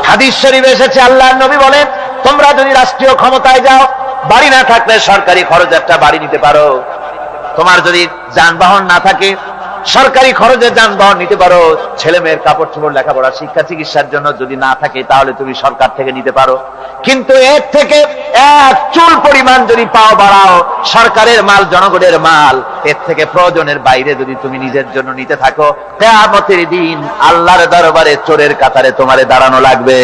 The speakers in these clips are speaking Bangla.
হাদিস শরীফে এসেছে, আল্লাহর নবী বলেন, তোমরা যদি রাষ্ট্রীয় ক্ষমতায় যাও, বাড়ি না থাকলে সরকারি খরচে একটা বাড়ি নিতে পারো। তোমার যদি যানবাহন না থাকে, সরকারি খরচে যানবাহন নিতে পারো। ছেলে মেয়ের কাপড় চোপড়, লেখাপড়া, শিক্ষা, চিকিৎসার জন্য যদি না থাকে, তাহলে তুমি সরকার থেকে নিতে পারো। কিন্তু এর থেকে এক চুল পরিমাণ যদি পাও বাড়াও, সরকারের মাল জনগণের মাল, এর থেকে প্রয়োজনের বাইরে যদি তুমি নিজের জন্য নিতে থাকো, কিয়ামতের দিন আল্লাহর দরবারে চোরের কাতারে তোমারে দাঁড়ানো লাগবে।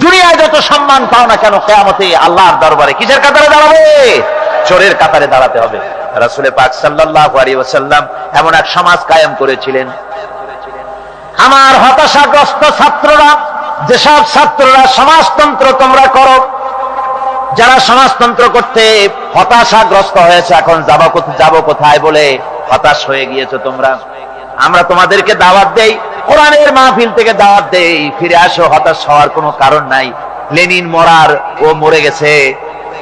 দুনিয়ায় যত সম্মান পাও না কেন, কিয়ামতে আল্লাহর দরবারে কিসের কাতারে দাঁড়াবে? চোরের কাতারে দাঁড়াতে হবে। রাসূল পাক সাল্লাল্লাহু আলাইহি ওয়াসাল্লাম এমন এক সমাজ কায়েম করেছিলেন। আমার হতাশাগ্রস্ত ছাত্ররা, যেসব ছাত্ররা সমাজতন্ত্র তোমরা করো, যারা সমাজতন্ত্র করতে হতাশাগ্রস্ত হয়েছে, এখন যাব কোথায় বলে হতাশ হয়ে গিয়েছো তোমরা, আমরা তোমাদেরকে দাওয়াত দেই, কোরআনের মাহফিল থেকে দাওয়াত দেই, ফিরে আসো। হতাশ হওয়ার কোনো কারণ নাই। লেনিন মরার, ও মরে গেছে।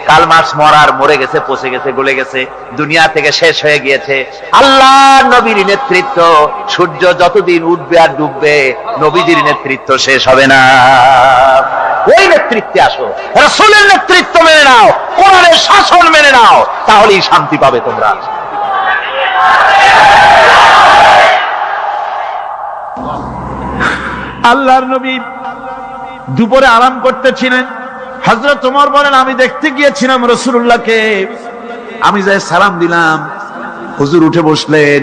কার্ল মার্কস মরার, মরে গেছে, পচে গেছে, গলে গেছে, দুনিয়া থেকে শেষ হয়ে গিয়েছে। আল্লাহ নবীর নেতৃত্ব, সূর্য যতদিন উঠবে আর ডুববে, নবীজির নেতৃত্ব শেষ হবে না। ওই নেতৃত্বে আসো, রাসূলের নেতৃত্ব মেনে নাও, কোরআনের শাসন মেনে নাও, তাহলেই শান্তি পাবে তোমরা। আল্লাহর নবী দুপুরে আরাম করতেছিলেন। হযরত ওমর বলেন, আমি দেখতে গিয়েছিলাম রাসূলুল্লাহকে, আমি যাই সালাম দিলাম, হুজুর উঠে বসলেন।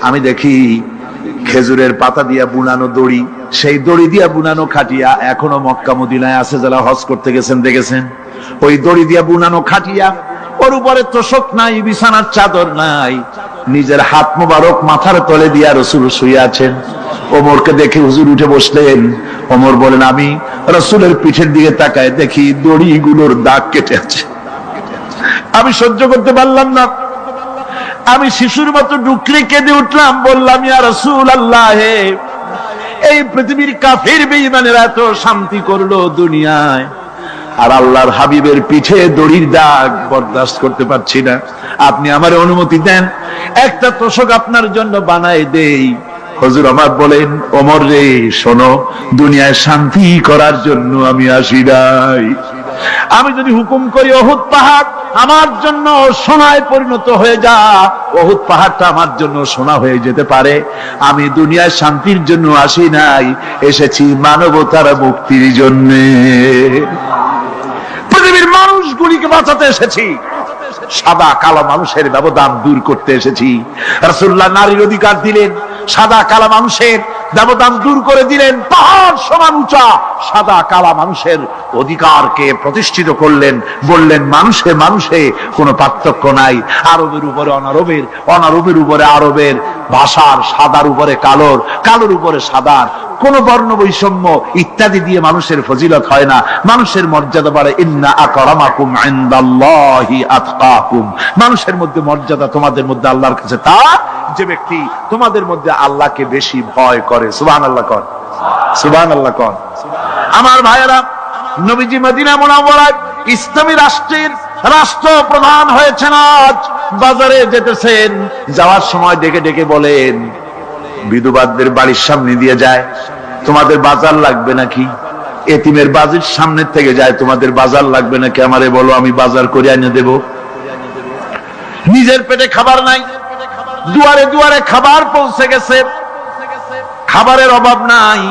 আমি দেখি খেজুরের পাতা দিয়া বুনানো দড়ি, সেই দড়ি দিয়া বুনানো খাটিয়া এখনো মক্কা মদিনায় আছে, যারা হজ করতে গেছেন দেখেছেন। ওই দড়ি দিয়া বুনানো খাটিয়া, ওর উপরে তোশক নাই, বিছানার চাদর নাই, নিজের হাত মোবারক মাথার তলে দিয়া রাসূল শুয়ে আছেন। ওমরকে দেখে হুজুর উঠে বসলেন। ওমর বলেন, আমি রাসূলের পিঠের দিকে তাকায় দেখি দড়িগুলোর দাগ কেটে আছে। আমি সহ্য করতে পারলাম না, আমি শিশুর মতো ডুকরে কেঁদে উঠলাম, বললাম, ইয়া রাসূলুল্লাহ, এই পৃথিবীর কাফির বেঈমানেরা এত শান্তি করলো দুনিয়ায়, আর আল্লাহর হাবিবের পিঠে দড়ির দাগ বরদাস্ত করতে পারছি না। আপনি আমার অনুমতি দেন, একটা তোশক আপনার জন্য বানায় দেই। হুজুর আমার বলেন, ওমর রে, শোনো, দুনিয়ায় শান্তি করার জন্য আমি আসি নাই। আমি যদি হুকুম করি উহুদ পাহাড় আমার জন্য সোনায় পরিণত হয়ে যা, উহুদ পাহাড়টা আমার জন্য সোনা হয়ে যেতে পারে। আমি দুনিয়ায় শান্তির জন্য আসি নাই, এসেছি মানবতার মুক্তির জন্য। পৃথিবীর মানুষগুলিকে বাঁচাতে এসেছি, সাদা কালো মানুষের ব্যবধান দূর করতে এসেছি। রাসূলুল্লাহ নারীর অধিকার দিলেন, সাদা কালা মানুষের ব্যবধান দূর করে দিলেন। পাহাড় সমান উঁচা সাদা কালা মানুষের অধিকারকে প্রতিষ্ঠিত করলেন, বললেন মানুষে মানুষে কোনো পার্থক্য নাই। আরবের উপরে অনারবের, অনারবের উপরে আরবের, ভাষার, সাদার উপরে কালোর, কালোর উপরে সাদার, কোন বর্ণ বৈষম্য ইত্যাদি দিয়ে মানুষের ফজিলত হয় না। মানুষের মর্যাদা বাড়ে, ইন্না আকরামাকুম ইনদাল্লাহি আতকাকুম। মানুষের মধ্যে মর্যাদা তোমাদের মধ্যে আল্লাহর কাছে তার, যে ব্যক্তি তোমাদের মধ্যে আল্লাহকে বেশি ভয় করে। সুবহানাল্লাহ কর, সুবহানাল্লাহ কর। আমার ভাইয়েরা, নবীজি মদিনা মুনাওয়ারায় ইসলামী রাষ্ট্রের রাষ্ট্রপ্রধান হয়েছেন। আজ বাজারে যেতেছেন, যাওয়ার সময় ডেকে ডেকে বলেন, বিধবাদের বাড়ির সামনে দিয়ে যায়, তোমাদের বাজার লাগবে নাকি? এতিমের বাড়ির সামনে থেকে যায়, তোমাদের বাজার লাগবে নাকি? আমারে বলো, আমি বাজার করে এনে দেব। নিজের পেটে খাবার নাই, দুয়ারে দুয়ারে খাবার পৌঁছে গেছে, খাবারের অভাব নাই,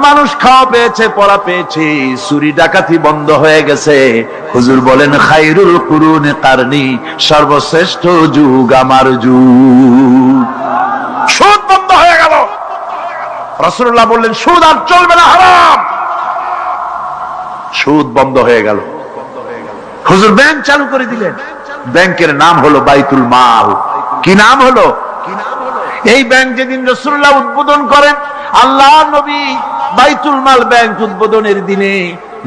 মানুষ খাওয়া পেয়েছে, পড়া পেয়েছে, চুরি ডাকাতি বন্ধ হয়ে গেছে। হুজুর বলেন, খায়রুল কুরুনে কারনি, সর্বশ্রেষ্ঠ যুগ আমার যুগ। সুদ বন্ধ হয়ে গেল। রাসূলুল্লাহ বললেন, সুদ আর চলবে না, হারাম। সুদ বন্ধ হয়ে গেল। হুজুর ব্যাংক চালু করে দিলেন। ব্যাংকের নাম হলো বাইতুল মাল। কি নাম হলো? এই ব্যাংক যেদিন রাসূলুল্লাহ উদ্বোধন করেন, আল্লাহ নবী বাইতুল মাল ব্যাংক উদ্বোধনের দিনে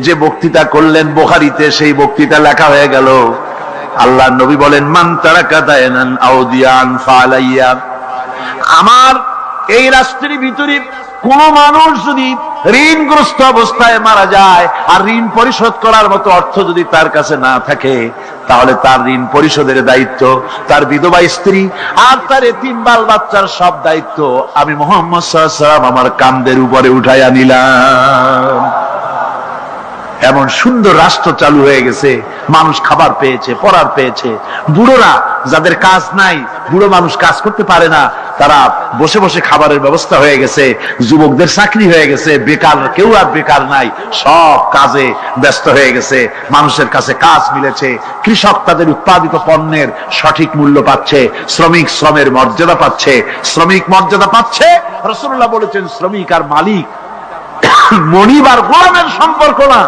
যে বক্তৃতা করলেন, বুখারীতে সেই বক্তৃতা লেখা হয়ে গেল। আল্লাহ নবী বলেন, মান তারাকা দায়নান আউদিয়ান ফালাইয়া। আমার এই রাষ্ট্রের ভিতরে কোন মানুষ যদি ঋণগ্রস্ত অবস্থায় মারা যায়, আর ঋণ পরিশোধ করার মতো অর্থ যদি তার কাছে না থাকে, তাহলে তার ঋণ পরিশোধের দায়িত্ব, তার বিধবা স্ত্রী আর তার এতিম বাল বাচ্চার সব দায়িত্ব আমি মুহাম্মদ সাল্লাল্লাহু আলাইহি ওয়াসাল্লাম আমার কাঁধের উপরে উঠাইয়া নিলাম। এমন সুন্দর রাষ্ট্র চালু হয়ে গেছে, মানুষ খাবার পেয়েছে, পড়ার পেয়েছে। বুড়োরা যাদের কাজ নাই, বুড়ো মানুষ কাজ করতে পারে না, তারা বসে বসে খাবারের ব্যবস্থা হয়ে গেছে। যুবকদের চাকরি হয়ে গেছে, বেকার কেউ আর বেকার নাই, সব কাজে ব্যস্ত হয়ে গেছে, মানুষের কাছে কাজ মিলেছে। কৃষক তাদের উৎপাদিত পণ্যের সঠিক মূল্য পাচ্ছে, শ্রমিক শ্রমের মর্যাদা পাচ্ছে, শ্রমিক মর্যাদা পাচ্ছে। রাসূলুল্লাহ বলেছেন শ্রমিক আর মালিক মনিব আর গোলামের সম্পর্ক না,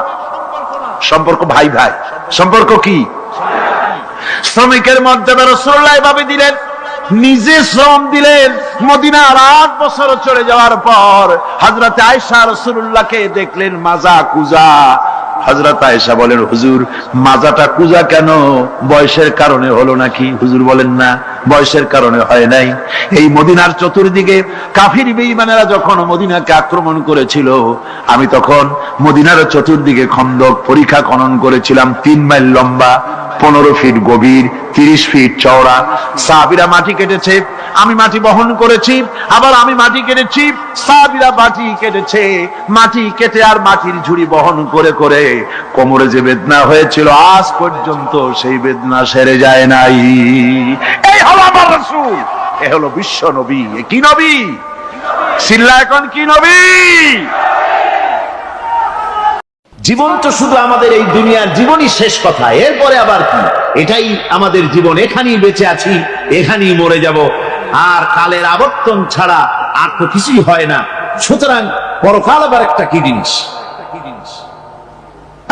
সম্পর্ক ভাই ভাই। সম্পর্ক কি? শ্রমিকের মর্যাদা রাসূলুল্লাহ এভাবে দিলেন, নিজে শ্রম দিলেন। মদিনার 8 বছর চলে যাওয়ার পর হযরত আয়েশা রাসূলুল্লাহকে দেখলেন মাজা কুজা। হযরত আয়েশা বলেন, হুজুর মাজাটা কুজা কেন? বয়সের কারণে হলো নাকি? হুজুর বলেন, না, বয়সের কারণে হয় নাই। এই মদিনার চতুর্দিকে কাফির বেঈমানেরা যখন মদিনাকে আক্রমণ করেছিল, আমি তখন মদিনার চতুর্দিকে খন্দক পরিখা খনন করেছিলাম, 3 মাইল লম্বা, 15 ফিট গভীর, 30 ফিট চওড়া। সাহাবীরা মাটি কেটেছে, আমি মাটি বহন করেছি, আবার আমি মাটি কেটেছি, সাহাবীরা মাটি কেটেছে। মাটি কেটে আর মাটির ঝুড়ি বহন করে করে কোমরে যে বেদনা হয়েছিল আজ পর্যন্ত সেই বেদনা সেরে যায় নাই। এই হলো আমার রাসূল, এ হলো বিশ্ব নবী। এ কি নবী? সিল্লা এখন কি নবী? জীবন তো শুধু আমাদের এই দুনিয়ার জীবনই শেষ কথা, এরপরে আবার কি? এটাই আমাদের জীবন, এখানেই বেঁচে আছি, এখানেই মরে যাব, আর কালের আবর্তন ছাড়া আর তো কিছুই হয় না। সুতরাং পরকাল আবার একটা কি জিনিস?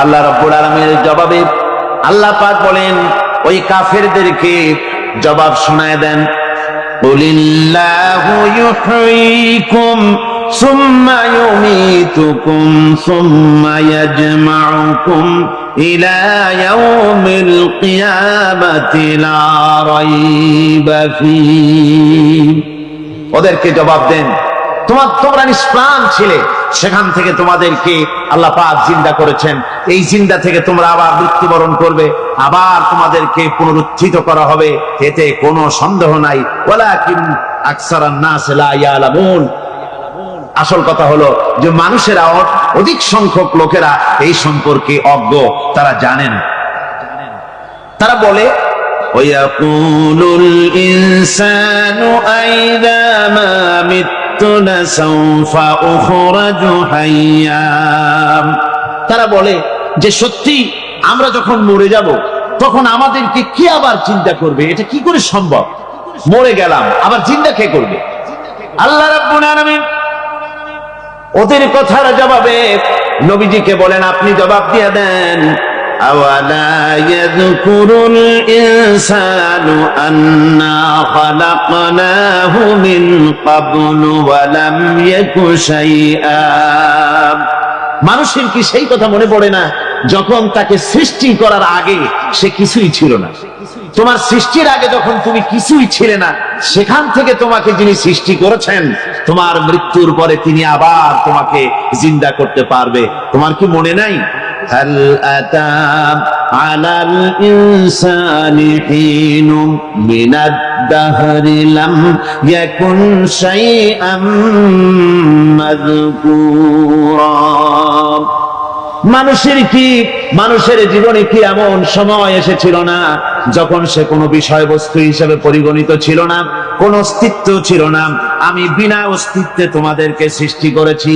আল্লাহ রাব্বুল আলামিনের জবাবে আল্লাহ পাক বলেন, ওই কাফেরদেরকে জবাব শোনায় দেন, কুলিল্লাহু ইউহয়িকুম সুম্মা ইউমীতুকুম সুম্মা ইয়াজমাউকুম ইলা ইয়াউমিল কিয়ামাতি লা রাইবা ফীহ। ওদেরকে জবাব দেন, তোমরা নিষ্প্রাণ ছিলে, সেখান থেকে তোমাদেরকে আল্লাহ পাক জিন্দা করেছেন, এই জিন্দা থেকে তোমরা আবার মৃত্যুবরণ করবে, আবার তোমাদেরকে পুনরুত্থিত করা হবে, এতে কোনো সন্দেহ নাই। ওয়ালাকিন আকসারান নাস লা ইয়ালামুন। আসল কথা হলো যে মানুষেরা, অধিক সংখ্যক লোকেরা এই সম্পর্কে অজ্ঞ, তারা জানেন। তারা বলে, ওয়ায়াকুলুল ইনসানু আইযা মা মিততু লাসাউফা উখরাজু হাইয়্যা। তারা বলে যে সত্যি আমরা যখন মরে যাব তখন আমাদেরকে কে আবার চিন্তা করবে? এটা কি করে সম্ভব? মরে গেলাম, আবার চিন্তা কে করবে? আল্লাহ রাব্বুল আলামিন ওদের কথার জবাবে নবীজিকে বলেন, আপনি জবাব দিয়ে দেন, আওয়ালা ইয়াযকুরুল ইনসানু আন্না খালাকনাহু মিন ক্বাবলু ওয়া লাম ইয়াকু শাইআ। মানুষের কি সেই কথা মনে পড়ে না যখন তাকে সৃষ্টি করার আগে সে কিছুই ছিল না? তোমার সৃষ্টির আগে যখন তুমি কিছুই ছিলে না, সেখান থেকে তোমাকে যিনি সৃষ্টি করেছেন, তোমার মৃত্যুর পরে তিনি আবার তোমাকে জিন্দা করতে পারবে। তোমার কি মনে নাই? হাল আতা আলাল ইনসানি হিনুম মিনাদ দাহরি লাম ইয়াকুন শাইআম মাযকুরা। মানুষের জীবনে কি এমন সময় এসেছিল না যখন সে কোনো বিষয়বস্তু হিসেবে পরিগণিত ছিল না, কোন অস্তিত্ব ছিল না? আমি বিনা অস্তিত্বে তোমাদেরকে সৃষ্টি করেছি,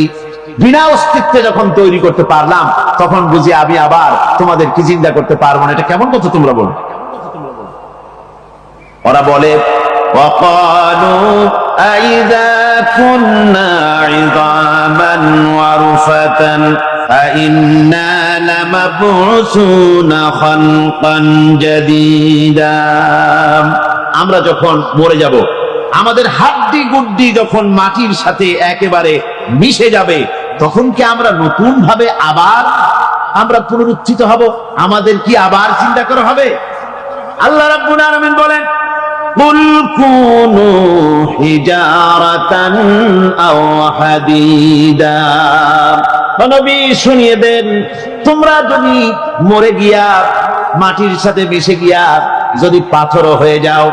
বিনা অস্তিত্বে যখন তৈরি করতে পারলাম তখন বুঝি আমি আবার তোমাদেরকে জিন্দা করতে পারবো না। এটা কেমন কথা তোমরা বলো? ওরা বলে, ওয়াকালু আইযা কুন্না ইযামান ওয়া রুফাতান আইন্না লামাবউসুনা খালকান জাদীদা। আমরা যখন মরে যাব, আমাদের হাড্ডি গুড্ডি যখন মাটির সাথে একেবারে মিশে যাবে, তখন কি আমরা নতুন ভাবে আবার আমরা পুনরুত্থিত হব? আমাদের কি আবার চিন্তা করা হবে? আল্লাহ রাব্বুল আলামিন বলেন, কুল কুনু হিজারাতান আও হাদিদা। নবী শুনিয়ে দেন, তোমরা যদি মরে গিয়া মাটির সাথে মিশে গিয়া যদি পাথরও হয়ে যাও,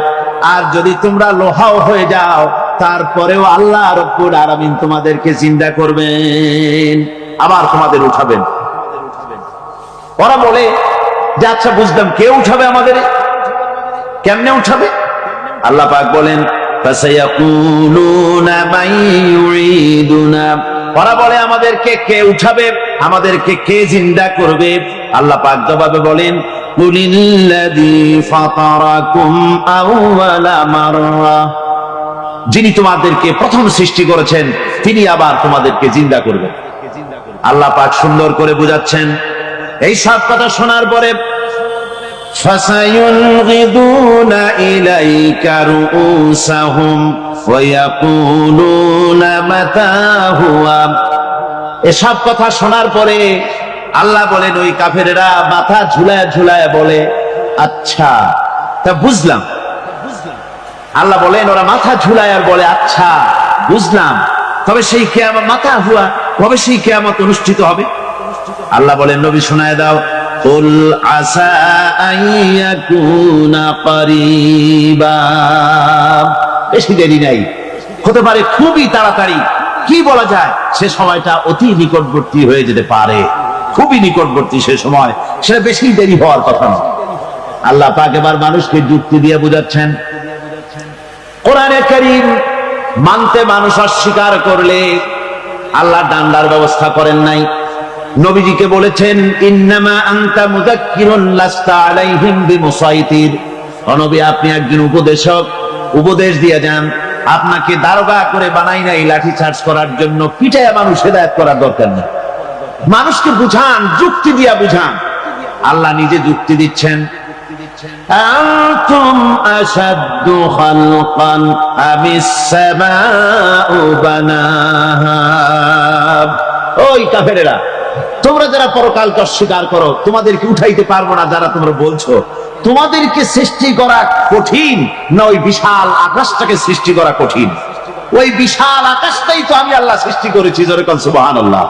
আর যদি তোমরা লোহাও হয়ে যাও, তারপরেও আল্লাহ রব্বুল আলামিন তোমাদেরকে জিন্দা করবেন, আবার তোমাদের উঠাবেন। ওরা বলে যে আচ্ছা বুঝলাম, কে উঠাবে আমাদের, কেমনে উঠাবে? আল্লাহ পাক বলেন ফাসায়াকুলুনা মান ইউঈদুনা, ওরা বলে আমাদেরকে কে উঠাবে, আমাদেরকে কে জিন্দা করবে? আল্লাহ পাক জবাবে বলেন কুলিল্লাযী ফাতারাকুম আউওয়ালা মাররা, যিনি তোমাদেরকে প্রথম সৃষ্টি করেছেন তিনি আবার তোমাদেরকে জিন্দা করবেন। আল্লাহ পাক সুন্দর করে বুঝাচ্ছেন। এই সব কথা শোনার পরে ফাসায়ুনগিদুনা ইলাইকা রুউসাহুম ওয়া ইয়াকুলুনা মাতা হুয়া, এসব কথা শোনার পরে আল্লাহ বলেন ওই কাফেরেরা মাথা ঝুলায় ঝুলায় বলে আচ্ছা তা বুঝলাম। আল্লাহ বলেন ওরা মাথা ঝুলায় আর বলে আচ্ছা বুঝলাম, তবে সেই কিয়ামত মাতা হুয়া, কবে সেই কিয়ামত অনুষ্ঠিত হবে? আল্লাহ বলেন নবী শোনায় দাও, কুল আসা আইয়াকুনা করিবা, বেশি দেরি নাই, হতে পারে খুবই তাড়াতাড়ি, কি বলা যায়, সে সময়টা অতি নিকটবর্তী হয়ে যেতে পারে, খুবই নিকটবর্তী সে সময়, সেটা বেশি দেরি হওয়ার কথা না। আল্লাহ পাক এবার মানুষকে যুক্তি দিয়ে বুঝাচ্ছেন। কোরআনে কারীম মানতে মানুষ অস্বীকার করলে আল্লাহ ডান্ডার ব্যবস্থা করেন নাই। নবীজিকে বলেছেন ইন্নামা আনতা মুযাক্কিরুন লাস্তা আলাইহিম বিমুসাইতির, ও নবী আপনি একজন উপদেশক, উপদেশ দিয়ে যান, আপনাকে দারোগা করে বানাই নাই লাঠি চার্জ করার জন্য, পিটায়া মানুষ হেদায়েত করার দরকার নেই। মানুষকে বুঝান, যুক্তি দিয়া বুঝান। আল্লাহ নিজে যুক্তি দিচ্ছেন। আনতুম আশাদ্দু খালকান আমিস সামাউ বানাহা, ওই কাফেরেরা তোমরা যারা পরকালকে অস্বীকার করো, তোমাদেরকে উঠাইতে পারবো না যারা তোমরা বলছো, তোমাদেরকে সৃষ্টি করা কঠিন না ওই বিশাল আকাশটাকে সৃষ্টি করা কঠিন? ওই বিশাল আকাশটাই তো আমি আল্লাহ সৃষ্টি করেছি, জোরে কোন সুবহানাল্লাহ।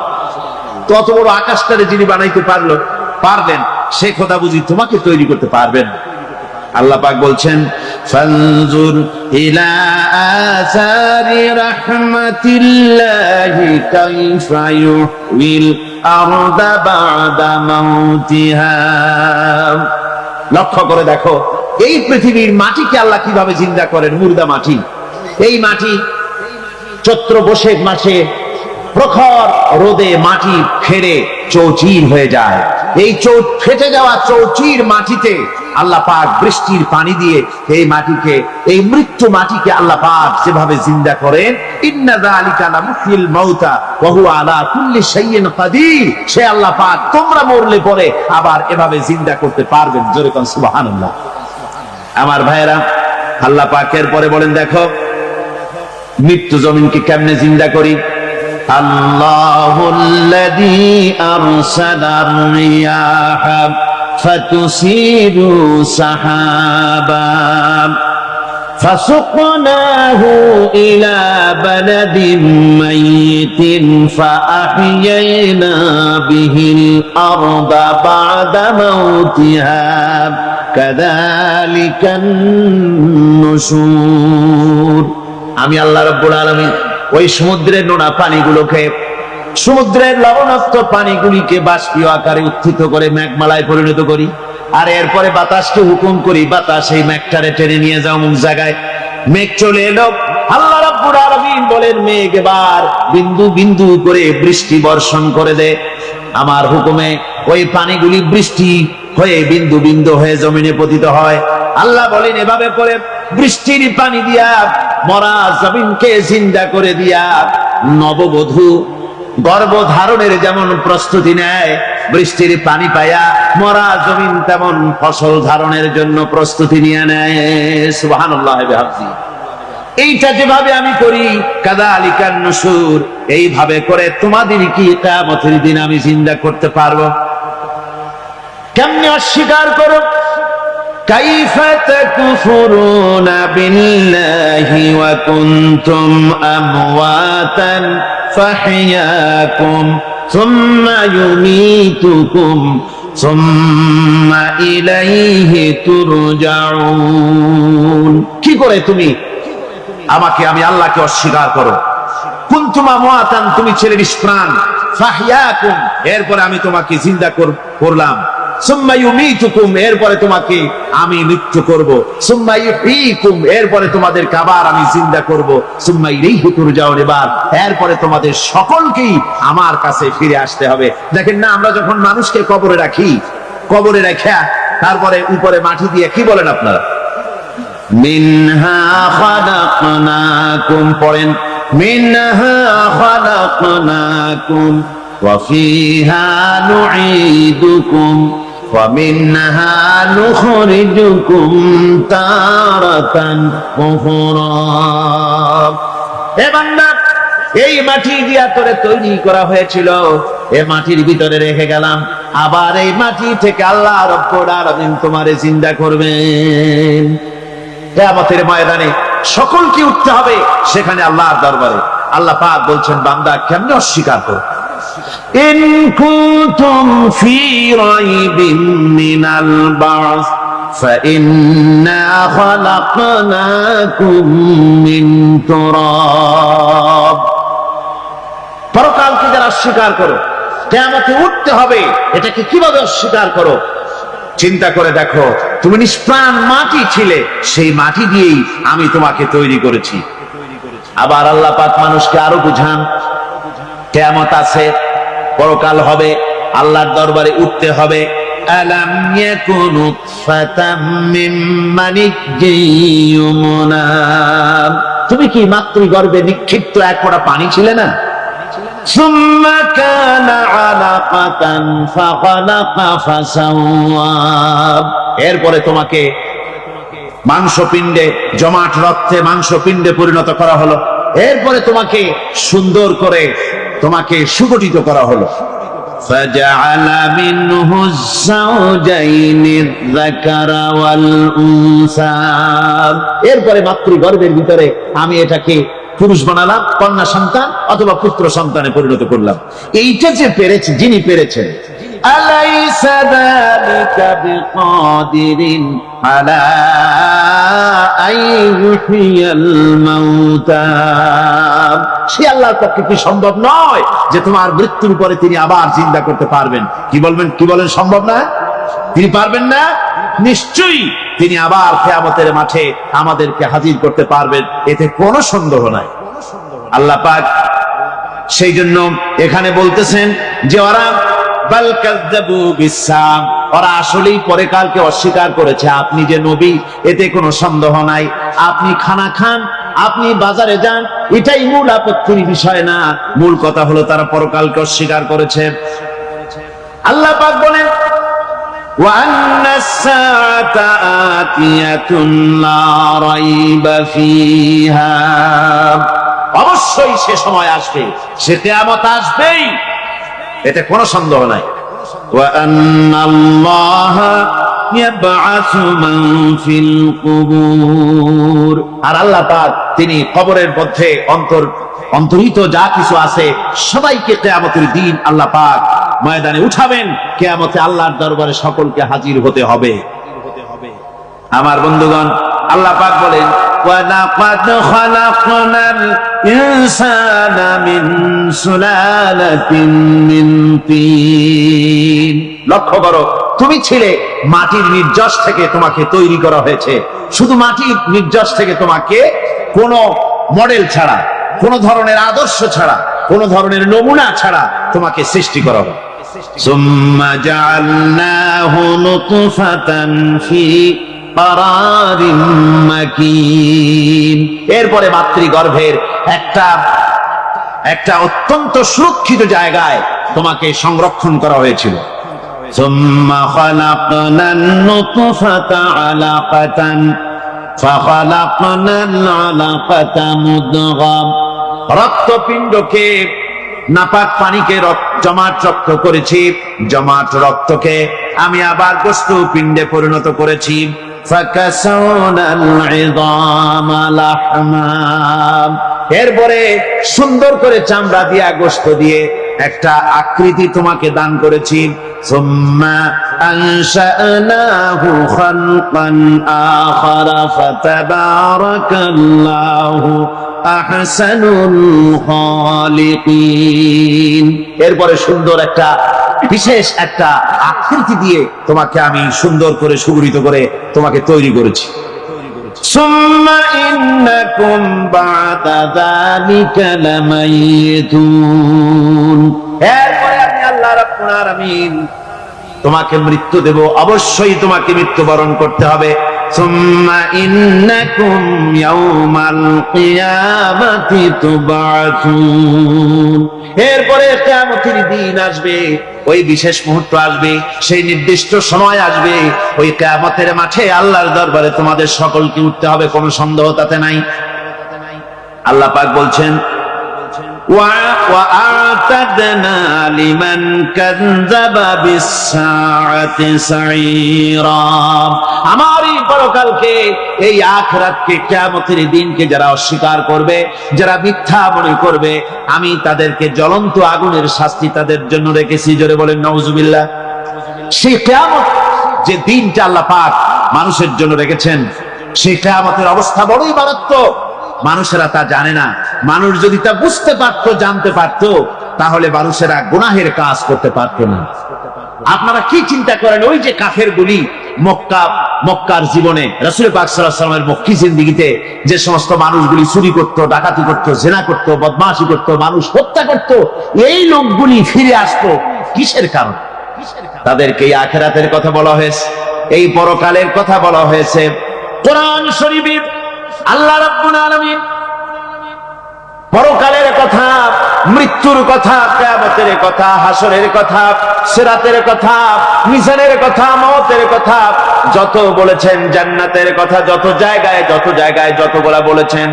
তো অত বড় আকাশটারে যিনি বানাইতে পারবেন, সে খোদা বুঝি তোমাকে তৈরি করতে পারবেন? আল্লাহ পাক বলছেন ফানজুর ইলা আসারি রাহমাতিল্লাহি কাইফা ইউহিল আরদা বাদা মাউতিহা, লক্ষ্য করে দেখো এই পৃথিবীর মাটিকে আল্লাহ কিভাবে জিন্দা করেন, মুর্দা মাটি। এই মাটি চৈত্র বৈশাখ মাসে প্রখর রোদে মাটি ফেরে চৌচির হয়ে যায়। এই ফেটে যাওয়া চৌচির মাটিতে আল্লাহ পাক বৃষ্টির পানি দিয়ে এই মাটিকে, এই মৃত্যু মাটিকে আল্লাহ পাক যেভাবে জিন্দা করেন, ইন্না যালিকা লামুহিল মাউতা ওয়া হুয়া আলা কুল্লি শাইইন কাদির, সে আল্লাহ পাক তোমরা মরলে পরে আবার এভাবে জিন্দা করতে পারবেন, জোরে কোন সুবহানাল্লাহ। আমার ভাইয়েরা, আল্লাহ পাকের পরে বলেন দেখো মৃত্যু জমিনকে কেমনে জিন্দা করি। আল্লাহুল্লাযী আরসালার রিয়াহা ফাতুসিরু সাহাবাম ফাসুকনাহু ইলা বালাদিন মাইয়িতিন ফাআহইয়ানা বিহিল আরদা বা'দা মাউতিহা কাযালিকান নুশুর। আমি আল্লাহ রাব্বুল আলামিন ওই সমুদ্রের নোনা পানিগুলোকে, সমুদ্রের লবণাক্ত পানিগুলিকে বাষ্পীয় আকারে উত্থিত করে মেঘমালায় পরিণত করি, আর এরপরে বাতাসকে হুকুম করি বাতাস এই মেঘটারে টেনে নিয়ে যাও অমুক জায়গায়। মেঘ চলে এলো, আল্লাহ রাব্বুল আলামিন বলেন মেঘ এবার বিন্দু বিন্দু করে বৃষ্টি বর্ষণ করে দে। আমার হুকুমে ওই পানিগুলি বৃষ্টি হয়ে বিন্দু বিন্দু হয়ে জমিনে পতিত হয়। আল্লাহ বলেন এভাবে করে বৃষ্টির পানি দিয়া মরা জমিনকে জিন্দা করে দিয়া নববধূ গর্ভধারণের যেমন প্রস্তুতি নেয়, বৃষ্টির পানি পায়া মরা জমিন তেমন ফসল ধারণের জন্য প্রস্তুতি নিয়ে নেয়। সুবহানাল্লাহ বিহামদিহি। এইটা যেভাবে আমি করি কাযালিকান নুশুর, এইভাবে করে তোমাদের কি কিয়ামতের দিন আমি জিন্দা করতে পারবো? কেমনে অস্বীকার করো? কাইফা তাকফুরুনা বিল্লাহি ওয়া কুনতুম আমওয়াতান ফাহইয়াকুম সুম্মা ইউমীতুকুম ثم إليه ترجعون। কি করে তুমি আমাকে, আমি আল্লাহকে অস্বীকার করো? কুনতুম আমওয়াতান, তুমি ছিলে নিষ্প্রাণ, ফাহইয়াকুম, এরপরে আমি তোমাকে জিন্দা করলাম, সুম্মা ইউমীতুকুম, এরপরে তোমাকে আমি মৃত্যু করব, সুম্মা ইউহয়ীকুম, এরপরে তোমাদেরকে আবার আমি জিন্দা করব, সুম্মা ইলাইহি তুরজাউন, এরপরে তোমাদের সকলকেই আমার কাছে ফিরে আসতে হবে। দেখেন না, আমরা যখন মানুষকে কবরে রাখি, কবরে রাখা তারপরে উপরে মাটি দিয়ে কি বলেন আপনারা? মিনহা খালাকনাকুম, পড়েন মিনহা খালাকনাকুম ওয়া ফিহা নুঈদুকুম ওয়া মিনহা নুখরিজুকুম তারাতান উখরা। হে বান্দা, এই মাটি দিয়া করে তৈরি করা হয়েছিল, এই মাটির ভিতরে রেখে গেলাম, আবার এই মাটি থেকে আল্লাহ রব্বুল আলামিন তোমারে জিন্দা করবেন। কিয়ামতের ময়দানে সকলকে উঠতে হবে সেখানে আল্লাহর দরবারে। আল্লাহ পাক বলছেন, বান্দা কেমনে অস্বীকার করো? ইন কুনতুম ফি রাইবিন মিনাল বা'স فإنا خلقناكم من تراب। পরকালকে যারা অস্বীকার করো, কিয়ামতে উঠতে হবে, এটাকে কিভাবে অস্বীকার করো? চিন্তা করে দেখো, তুমি নিষ্প্রাণ মাটি ছিলে, সেই মাটি দিয়েই আমি তোমাকে তৈরি করেছি। আবার আল্লাহ পাক মানুষকে আরো বুঝান, কিয়ামত আছে, পরকাল হবে, আল্লাহর দরবারে উঠতে হবে। আলাম ইয়াকুন নুতফাতাম মিন মানিয়্যিন ইউমনা, তুমি কি মাতৃগর্ভে নিক্ষিপ্ত এক ফোঁটা পানি ছিলে না? সুম্মা কানা আলাকাতান ফাখালাকা ফাসাওয়া, এরপরে তোমাকে মাংসপিণ্ডে, জমাট রক্তে মাংসপিণ্ডে পরিণত করা হলো, এরপরে তোমাকে সুন্দর করে তোমাকে সুগঠিত করা হলো। ফাজআলা মিনহু যাওজাইনি যাকারা ওয়াল উনসা, এরপরে মাতৃগর্ভের ভিতরে আমি এটাকে পুরুষ বানালাম, কন্যা সন্তান অথবা পুত্র সন্তানে পরিণত করলাম। এইটা যে পেরেছে, যিনি পেরেছেন, আলাইসা যালিকা বিকাদিরিন আলা আইয়ুহিয়াল মাউতা, সে আল্লাহর পক্ষে কি সম্ভব নয় যে তোমার মৃত্যুর পরে তিনি আবার জিন্দা করতে পারবেন? কি বলবেন, কি বলেন, সম্ভব না? তিনি পারবেন না? নিশ্চয়ই তিনি আবার কিয়ামতের মাঠে আমাদেরকে হাজির করতে পারবেন, এতে কোনো সন্দেহ নাই। আল্লাহ পাক সেই জন্য এখানে বলতেছেন যে ওরা বাল কাযযাবু বিসসাম, ওরা আসলেই পরকালকে অস্বীকার করেছে। আপনি যে নবী, এতে কোনো সন্দেহ নাই। আপনি খানা খান, আপনি বাজারে যান, এটাই মূল আপত্তির বিষয় না। মূল কথা হলো তারা পরকালকে অস্বীকার করেছে। আল্লাহ পাক বলেন, ওয়া আন্নাস-সাআতা আতিয়াতুন লা রাইবা ফিহা, অবশ্যই সে সময় আসবে, সে কিয়ামত আসবেই, এতে কোনো সন্দেহ নাই। ওয়া আন্নাল্লাহা ইয়াবআসু মান ফিল কুবুর, আর আল্লাহ পাক তিনি কবরের মধ্যে অন্তর্হিত যা কিছু আছে সবাইকে কিয়ামতের দিন আল্লাহ পাক ময়দানে উঠাবেন। কিয়ামতে আল্লাহর দরবারে সকলকে হাজির হতে হবে। আমার বন্ধুগণ, আল্লাহ পাক বলেন, ওয়ালাকাদ খালাকনাল ইনসানা মিন সুলালাতিন মিন তিন, লক্ষ্য করো, তুমি ছিলে মাটির নির্যাস থেকে তোমাকে তৈরি করা হয়েছে। শুধু মাটির নির্যাস থেকে তোমাকে কোনো মডেল ছাড়া, কোনো ধরনের আদর্শ ছাড়া, কোনো ধরনের নমুনা ছাড়া তোমাকে সৃষ্টি করা হবে। সুম্মা জাআলনাহু নুতফাতান ফি কারারিন মাকিন, এরপরে মাতৃগর্ভের একটা অত্যন্ত সুরক্ষিত জায়গায় তোমাকে সংরক্ষণ করা হয়েছিল। সুম্মা খালাকনান নুতফাতা আলাকাতান ফাখালাকনাল আলাকাতা মুদগাম, রক্তপিণ্ডকে, নাপাক পানিকে জমাট রক্ত করেছি, জমাট রক্তকে আমি আবার গোস্ত পিণ্ডে পরিণত করেছি। ফাকাসাওনাল ইযামা লাহমা, এরপরে সুন্দর করে চামড়া দিয়া, গোস্ত দিয়ে একটা আকৃতি তোমাকে দান করেছি। সুম্মা আনশানাহু খালকান আখারা ফাতাবারাকাল্লাহু আহসানুল খালিকিন। এরপরে সুন্দর একটা বিশেষ একটা আকৃতি দিয়ে তোমাকে আমি সুন্দর করে সুগঠিত করে তোমাকে তৈরি করেছি। সুম্মা ইন্নাকুম বা'দা যালিকা লামাইতুন। এরপরে আমি আল্লাহ রাব্বুল আলামিন তোমাকে মৃত্যু দেব, অবশ্যই তোমাকে মৃত্যুবরণ করতে হবে। সুম্মা ইন্নাকুম ইয়াউমাল কিয়ামাতি তুবআতুন। এরপরে কিয়ামতের দিন আসবে, ওই বিশেষ মুহূর্ত আসবে, সেই নির্দিষ্ট সময় আসবে, ওই কিয়ামতের মাঠে আল্লাহর দরবারে তোমাদের সকলকে উঠতে হবে, কোনো সন্দেহ তাতে নাই। আল্লাহ পাক বলছেন وَأَعْتَدْنَا لِمَنْ كَذَّبَ بِالسَّاعَةِ سَعِيرًا। আমার এই পরকালকে, এই আখিরাতকে, কিয়ামতের দিনকে যারা অস্বীকার করবে, যারা মিথ্যা মনে করবে, আমি তাদেরকে জ্বলন্ত আগুনের শাস্তি তাদের জন্য রেখেছি। জোরে বলেন নাউজুবিল্লাহ। সেই কিয়ামত যে দিনটা আল্লাহ পাক মানুষের জন্য রেখেছেন, সেই কিয়ামতের অবস্থা বড়ই মারাত্মক। মানুষেরা তা জানে না। মানুষ যদি তা বুঝতে পারত, জানতে পারত, তাহলে মানুষেরা গুনাহের কাজ করতে পারত না। আপনারা কি চিন্তা করেন, ওই যে কাফের গুলি মক্কার জীবনে রাসূল পাক সাল্লাল্লাহু আলাইহি ওয়াসাল্লামের মক্কি জিন্দেগিতে যে সমস্ত মানুষগুলি চুরি করত, ডাকাতি করত, জিনা করত, বদমাশি করত, মানুষ হত্যা করত, এই লোকগুলি ফিরে আসতো কিসের কারণ? তাদেরকে এই আখিরাতের কথা বলা হয়েছে, এই পরকালের কথা বলা হয়েছে। কোরআন শরীফে আল্লাহ রাব্বুল আলামিন পরকালের কথা, মৃত্যুর কথা, কিয়ামতের কথা, হাসরের কথা, সিরাতের কথা, মিজানের কথা, মওতের কথা যত বলেছেন, জান্নাতের কথা যত জায়গায় যতগুলা বলেছেন,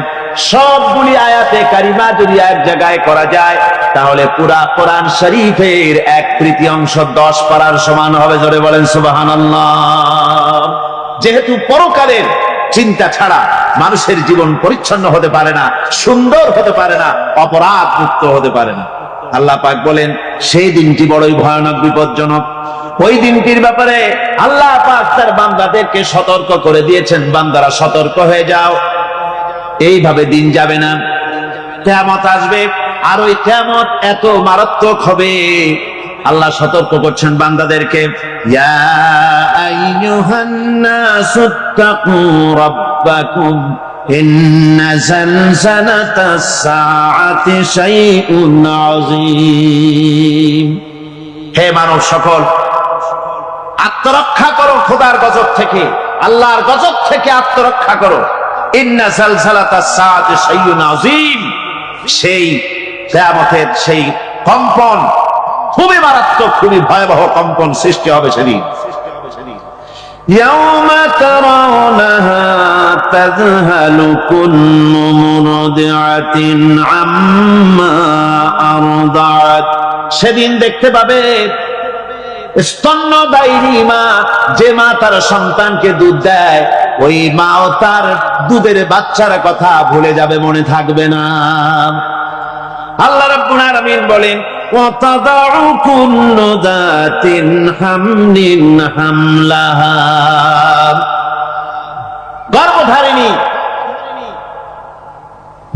সবগুলি আয়াতে কারিমা যদি এক জায়গায় করা যায়, তাহলে পুরা কোরআন শরীফের 1/3 10 পারার সমান হবে। জোরে বলেন সুবহানাল্লাহ। যেহেতু পরকালের চিন্তা ছাড়া মানুষের জীবন পরিচ্ছন্ন হতে পারে না, সুন্দর হতে পারে না, অপরাধ মুক্ত হতে পারে না। আল্লাহ পাক বলেন সেই দিনটি বড়ই ভয়ানক, বিপজ্জনক। ওই দিনটির ব্যাপারে আল্লাহ পাক তার বান্দাদেরকে সতর্ক করে দিয়েছেন, বান্দারা সতর্ক হয়ে যাও, এইভাবে দিন যাবে না, কিয়ামত আসবে। আর ওই কিয়ামত এত মারাত্মক হবে, আল্লাহ সতর্ক করছেন বান্দাদেরকে, ইয়া আইয়ুহান নাসুত্তাকু রাব্বাকুম ইন্না জালজালাতাস সাআতি শাইউন আযীম। হে মানব সকল, আত্মরক্ষা করো খোদার গজব থেকে, আল্লাহর গজব থেকে আত্মরক্ষা করো। ইন্না জালজালাতাস সাআতি শাইউন আযীম। সেই কিয়ামতের সেই কম্পন খুবই মারাত্মক, খুবই ভয়াবহ কম্পন সৃষ্টি হবে সেদিন। ইয়াউমা তারাউনাহা তাযহালু কুল্লু মুরদিআতিন আম্মা আরদাআত। সেদিন দেখতে পাবে স্তন্যদায়িনী মা, যে মা তার সন্তানকে দুধ দেয়, ওই মাও তার দুধের বাচ্চার কথা ভুলে যাবে, মনে থাকবে না। আল্লাহ রাব্বুল আলামিন বলেন وَتَضَعُ كُلُّ ذَاتٍ حَمْلٍ حَمْلَهَا। গর্ভধারিণী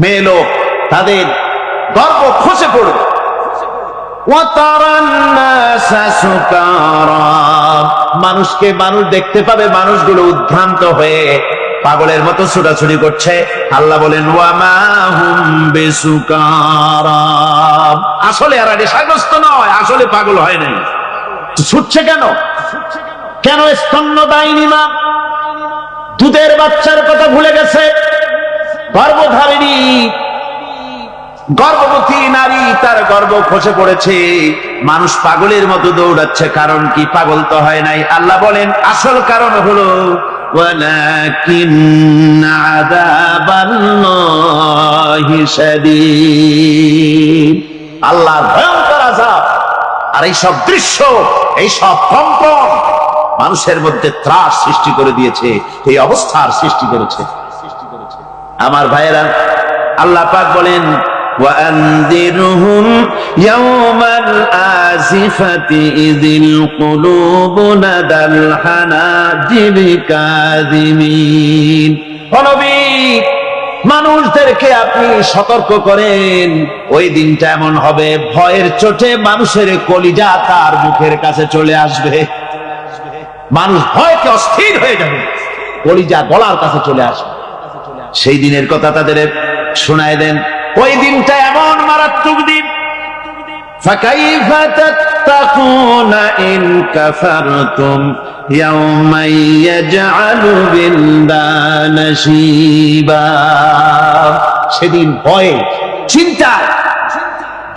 মেয়ে লোক, তাদের গর্ভ খসে পড়বে। وَتَرَى النَّاسَ سُكَارَى। মানুষকে মানুষ দেখতে পাবে, মানুষগুলো উদ্ভ্রান্ত হয়ে পাগলের মতো ছোটাছুটি করছে। আল্লাহ বলেন ওয়ামা হুম বিসুকারা। আসলে এরা নেশাগ্রস্ত নয়, আসলে পাগল হয় নাই। ছুটছে কেন? কেন স্তন্যদায়িনী মা দুধের বাচ্চার কথা ভুলে গেছে? গর্ভধারিণী গর্ভবতী নারী, তার গর্ভ খসে পড়েছে, মানুষ পাগলের মতো দৌড়াচ্ছে। কারণ কি? পাগল তো হয় নাই। আল্লাহ বলেন আসল কারণ হলো ওয়ালাকিন আযাবাল্লাহি শাদীদ। আল্লাহর ভয়ঙ্কর আযাব। আর এই সব দৃশ্য, এই সব কম্পন মানুষের মধ্যে ত্রাস সৃষ্টি করে দিয়েছে, এই অবস্থার সৃষ্টি করেছে। আমার ভাইয়েরা, আল্লাহ পাক বলেন وَأَنذِرْهُمْ ইয়াউমাল আসিফাতি ইযিল কুলুবু লাদাল হানাজির কাযিমিন। নবী, মানুষদেরকে আপনি সতর্ক করেন, ওই দিনটা এমন হবে ভয়ের চোটে মানুষের কলিজা তার মুখের কাছে চলে আসবে। মানুষ ভয়কে অস্থির হয়ে যাবে, কলিজা গলার কাছে চলে আসবে। সেই দিনের কথা তাদের শোনায় দেন। ওই দিনটা এমন মারাত্মক দিন। فكيف تتقون إن كفرتم يوما يجعل الولدان شيبا। সেদিন ভয়ে চিন্তায়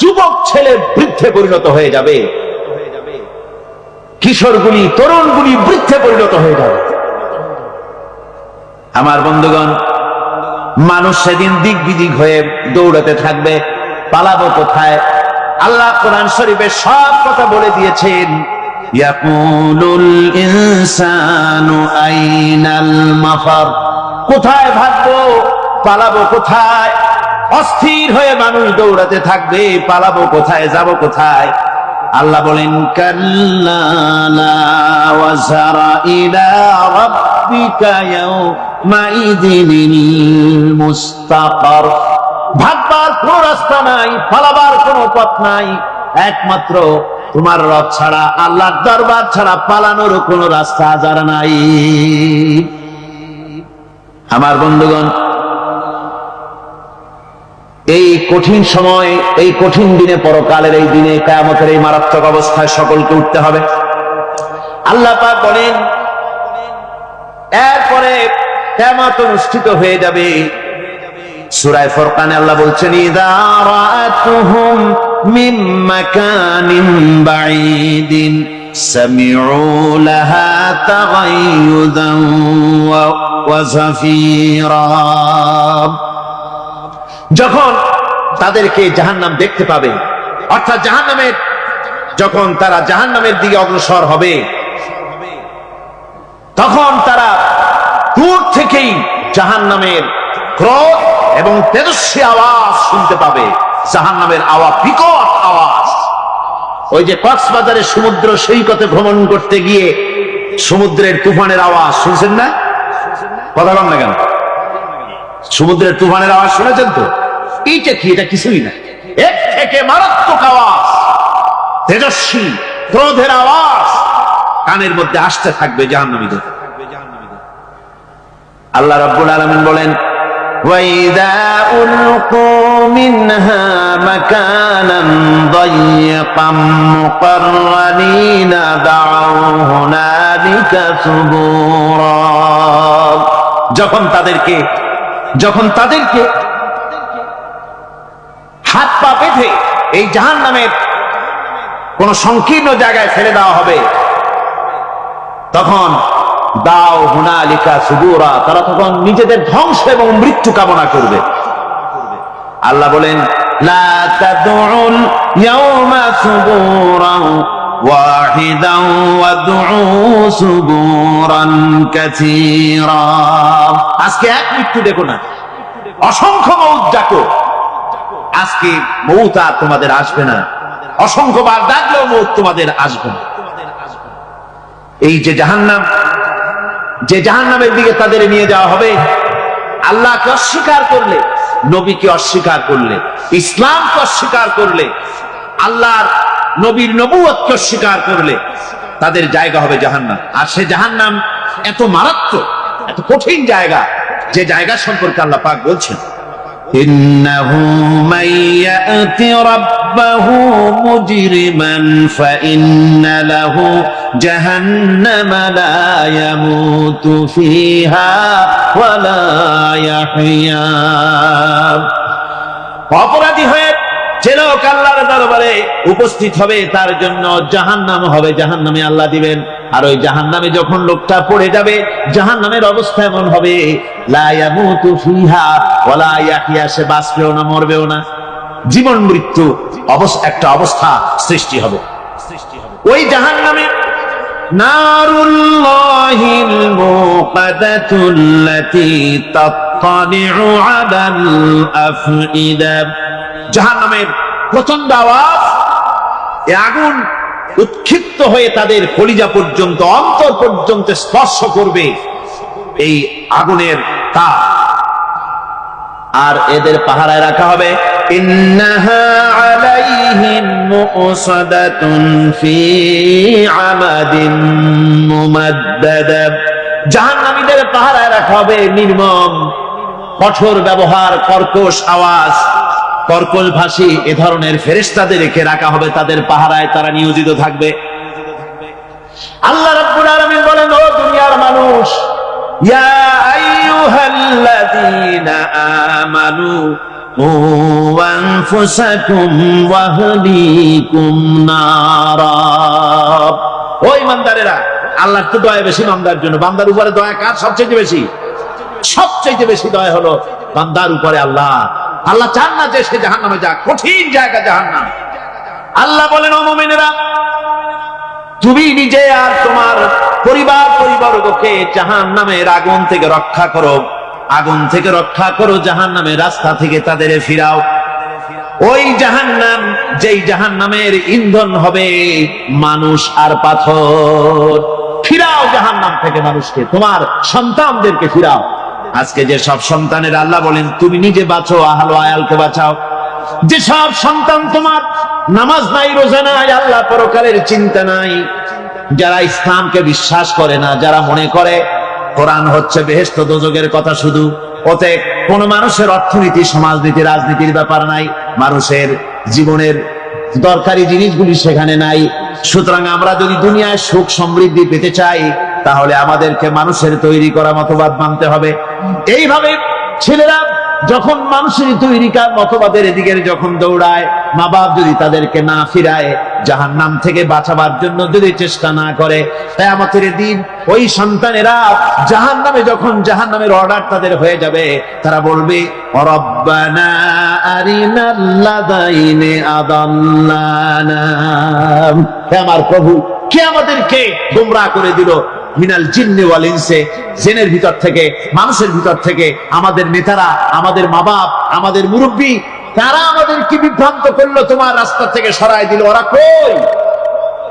যুবক ছেলে বৃদ্ধে পরিণত হয়ে যাবে, কিশোরগুলি তরুণগুলি বৃদ্ধে পরিণত হয়ে যাবে। আমার বন্ধুগণ, মানুষ সেদিন দিক বিদিক হয়ে দৌড়াতে থাকবে, পালাবো কোথায়? আল্লাহ কোরআন শরীফে সব কথা বলে দিয়েছেন। ইয়াকুলুল ইনসানু আইনাল মাফার, কোথায় ভাগবো, পালাবো কোথায়? অস্থির হয়ে মানুষ দৌড়াতে থাকবে, পালাবো কোথায়, যাব কোথায়? আল্লাহ বলেন কাল্লা লা ওয়াজারা ইলা রাব্বিকা ইয়াউমাইযিনিল মুস্তাকার। ভাগবার কোন রাস্তা নাই, পালাবার কোন পথ নাই, একমাত্র তোমার রব ছাড়া, আল্লাহর দরবার ছাড়া পালানোর কোন রাস্তা আজার নাই। আমার বন্ধুগণ, এই কঠিন সময়, এই কঠিন দিনে, পরকালের এই দিনে, কিয়ামতের এই মারাত্মক অবস্থায় সকলকে উঠতে হবে। আল্লাহ পাক বলেন, এরপরে কিয়ামত অনুষ্ঠিত হয়ে যাবে। সূরা ফুরকানে আল্লাহ বলছেন, ইযা রাআতুহুম মিন মাকানিন বাঈদিন সামিউ লাহা তাগায়ুযান ওয়া যাফীরা। যখন তাদেরকে জাহান্নাম দেখতে পাবে, অর্থাৎ জাহান্নামের, যখন তারা জাহান্নামের দিকে অগ্রসর হবে, তখন তারা দূর থেকেই জাহান্নামের ক্রোধ এবং তেজস্বী আওয়াজ শুনতে পাবে। জাহান্নামের আওয়াজ, বিকট আওয়াজ। ওই যে কক্সবাজারের সমুদ্র সৈকতে ভ্রমণ করতে গিয়ে সমুদ্রের তুফানের আওয়াজ শুনছেন না? কথা বল না কেন? সমুদ্রের তুফানের আওয়াজ শুনেছেন তো? এইটা কি? এটা কিছুই না, এর থেকে মারাত্মক আওয়াজ, তেজস্বী ক্রোধের আওয়াজ কানের মধ্যে আসতে থাকবে জাহান্নামীদের। আল্লাহ রাব্বুল আলামিন বলেন, وَإِذَا أُلْقُوا مِنْهَا مَكَانًا ضَيِّقًا مُقَرَّنِينَ دَعَوْا هُنَالِكَ ثُبُورًا। যখন তাদেরকে হাত পা বেঁধে এই জাহান্নামের কোন সংকীর্ণ জায়গায় ফেলে দেওয়া হবে, তখন দাও হুনালিকা সুবুরা, তারা তখন নিজেদের ধ্বংস এবং মৃত্যু কামনা করবে। আল্লাহ বলেন, লা তাদউল ইয়াওমা সুবুরান ওয়াহিদান ওয়াদউ সুবুরান কাসীরা। আজকে এক মৃত্যু দেখো না, অসংখ্য মউত ডাকো। আজকে মউত আর তোমাদের আসবে না, অসংখ্যবার ডাকলেও মউত তোমাদের আসবে না। এই যে জাহান্নাম, যে জাহান্নামের দিকে তাদের নিয়ে যাওয়া হবে, আল্লাহকে অস্বীকার করলে, নবীকে অস্বীকার করলে, ইসলামকে অস্বীকার করলে, আল্লাহর নবীর নবুয়তকে অস্বীকার করলে তাদের জায়গা হবে জাহান্নাম। আর সে জাহান্নাম এত মারাত্মক, এত কঠিন জায়গা, যে জায়গা সম্পর্কে আল্লাহ পাক বলছেন, ইন্নাহু মান ইয়াতি রাব্বাহু মুজরিমান ফাইন্না লাহু জাহান্নামা লা ইয়ামুতু ফিহা ওয়া লা ইয়াহইয়া। অপরাধী হয়ে যে লোক আল্লাহর দরবারে উপস্থিত হবে, তার জন্য জাহান্নাম হবে, জাহান্নামে আল্লাহ দিবেন। আর ওই জাহান্নামে যখন লোকটা পড়ে যাবে, জাহান্নামের অবস্থা এমন হবে, লা ইয়ামুতু ফিহা ওয়া লা ইয়াহইয়া, সে বাঁচবেও না, মরবেও না, জীবন মৃত্যু একটা অবস্থা সৃষ্টি হবে। ওই জাহান্নামে নারুল্লাহিল মুকাদাতুল্লাতী তাত্তালিউ আলাল আফইদা, জাহান্নামের প্রচন্ড আওয়াজ এই আগুন উৎক্ষিপ্ত হয়ে তাদের কলিজা পর্যন্ত, অন্তর পর্যন্ত স্পর্শ করবে এই আগুনের তাপ। আর এদের পাহারায় রাখা হবে ইন্নাহা আলাইহিম মুসাদাতুন ফি আমাদিন মুমাদ্দাদা। জাহান্নামীদের পাহারায় রাখা হবে নির্মম, কঠোর ব্যবহার, কর্কশ আওয়াজ, কর্কশ ভাষী এ ধরনের ফেরেশতাদের রেখে রাখা হবে তাদের পাহারায়, তারা নিয়োজিত থাকবে। আল্লাহ রাব্বুল আলামিন বলেন, ও দুনিয়ার মানুষ, ইয়া আইয়ুহাল্লাযীনা আমানু কু আনফুসাকুম ওয়া আহলিকুম নারা। ও ইমানদারেরা, আল্লাহর তো দয়া বেশি বান্দার জন্য। বান্দার উপরে দয়া কার সবচেয়ে বেশি? সবচেয়ে বেশি দয়া হলো বান্দার উপরে আল্লাহ। আল্লাহ চান না যে সে জাহান্নামে যাক, কঠিন জায়গা জাহান্নাম। আল্লাহ বলেন, ও মুমিনেরা, তুমি নিজে আর তোমার পরিবারবর্গকে জাহান্নামের আগুন থেকে রক্ষা করো, আগুন থেকে রক্ষা করো, জাহান্নামের রাস্তা থেকে তাদের ফিরাও। ওই জাহান্নাম, যেই জাহান্নামের ইন্ধন হবে মানুষ আর পাথর। ফিরাও জাহান্নাম থেকে মানুষকে, তোমার সন্তানদেরকে ফিরাও। আজকে যে সব সন্তানের আল্লাহ বলেন তুমি নিজে বাঁচো, আহলো আয়ালকে বাঁচাও। যে সব সন্তান তোমার নামাজ নাই, রোজা নাই, আল্লাহ পরকালের চিন্তা নাই, যারা ইসলামকে বিশ্বাস করে না, যারা মনে করে কোরআন হচ্ছে বেহেশত দোজখের কথা শুধু, ওতে কোন মানুষের অর্থনীতি, সমাজনীতি, রাজনীতির ব্যাপার নাই, মানুষের জীবনের দরকারি জিনিসগুলি সেখানে নাই। সুতরাং আমরা যদি দুনিয়ায় সুখ সমৃদ্ধি পেতে চাই, তাহলে আমাদেরকে মানুষের তৈরি করা মতবাদ মানতে হবে। এইভাবে ছেলেরা যখন মানুষের তৈরিকার মতবাদের এদিকে যখন দৌড়ায়, মা বাপ যদি তাদেরকে না ফিরায়, জাহান্নাম থেকে বাঁচাবার জন্য যদি চেষ্টা না করে, কিয়ামতের দিন ওই সন্তানেরা জাহান্নামে, যখন জাহান্নামের অর্ডার তাদের হয়ে যাবে, তারা বলবে, রব্বানা আরিনাল্লাযাইনি আদাল্লানা। হে আমার প্রভু, কে আমাদেরকে গোমরাহ করে দিল, মিনাল জিন্নি ওয়াল ইনসি, জিনের ভিতর থেকে, মানুষের ভিতর থেকে, আমাদের নেতারা, আমাদের মা বাপ, আমাদের মুরব্বী, তারা আমাদেরকে বিভ্রান্ত করলো, তোমার রাস্তা থেকে সরায় দিল। ওরা কই?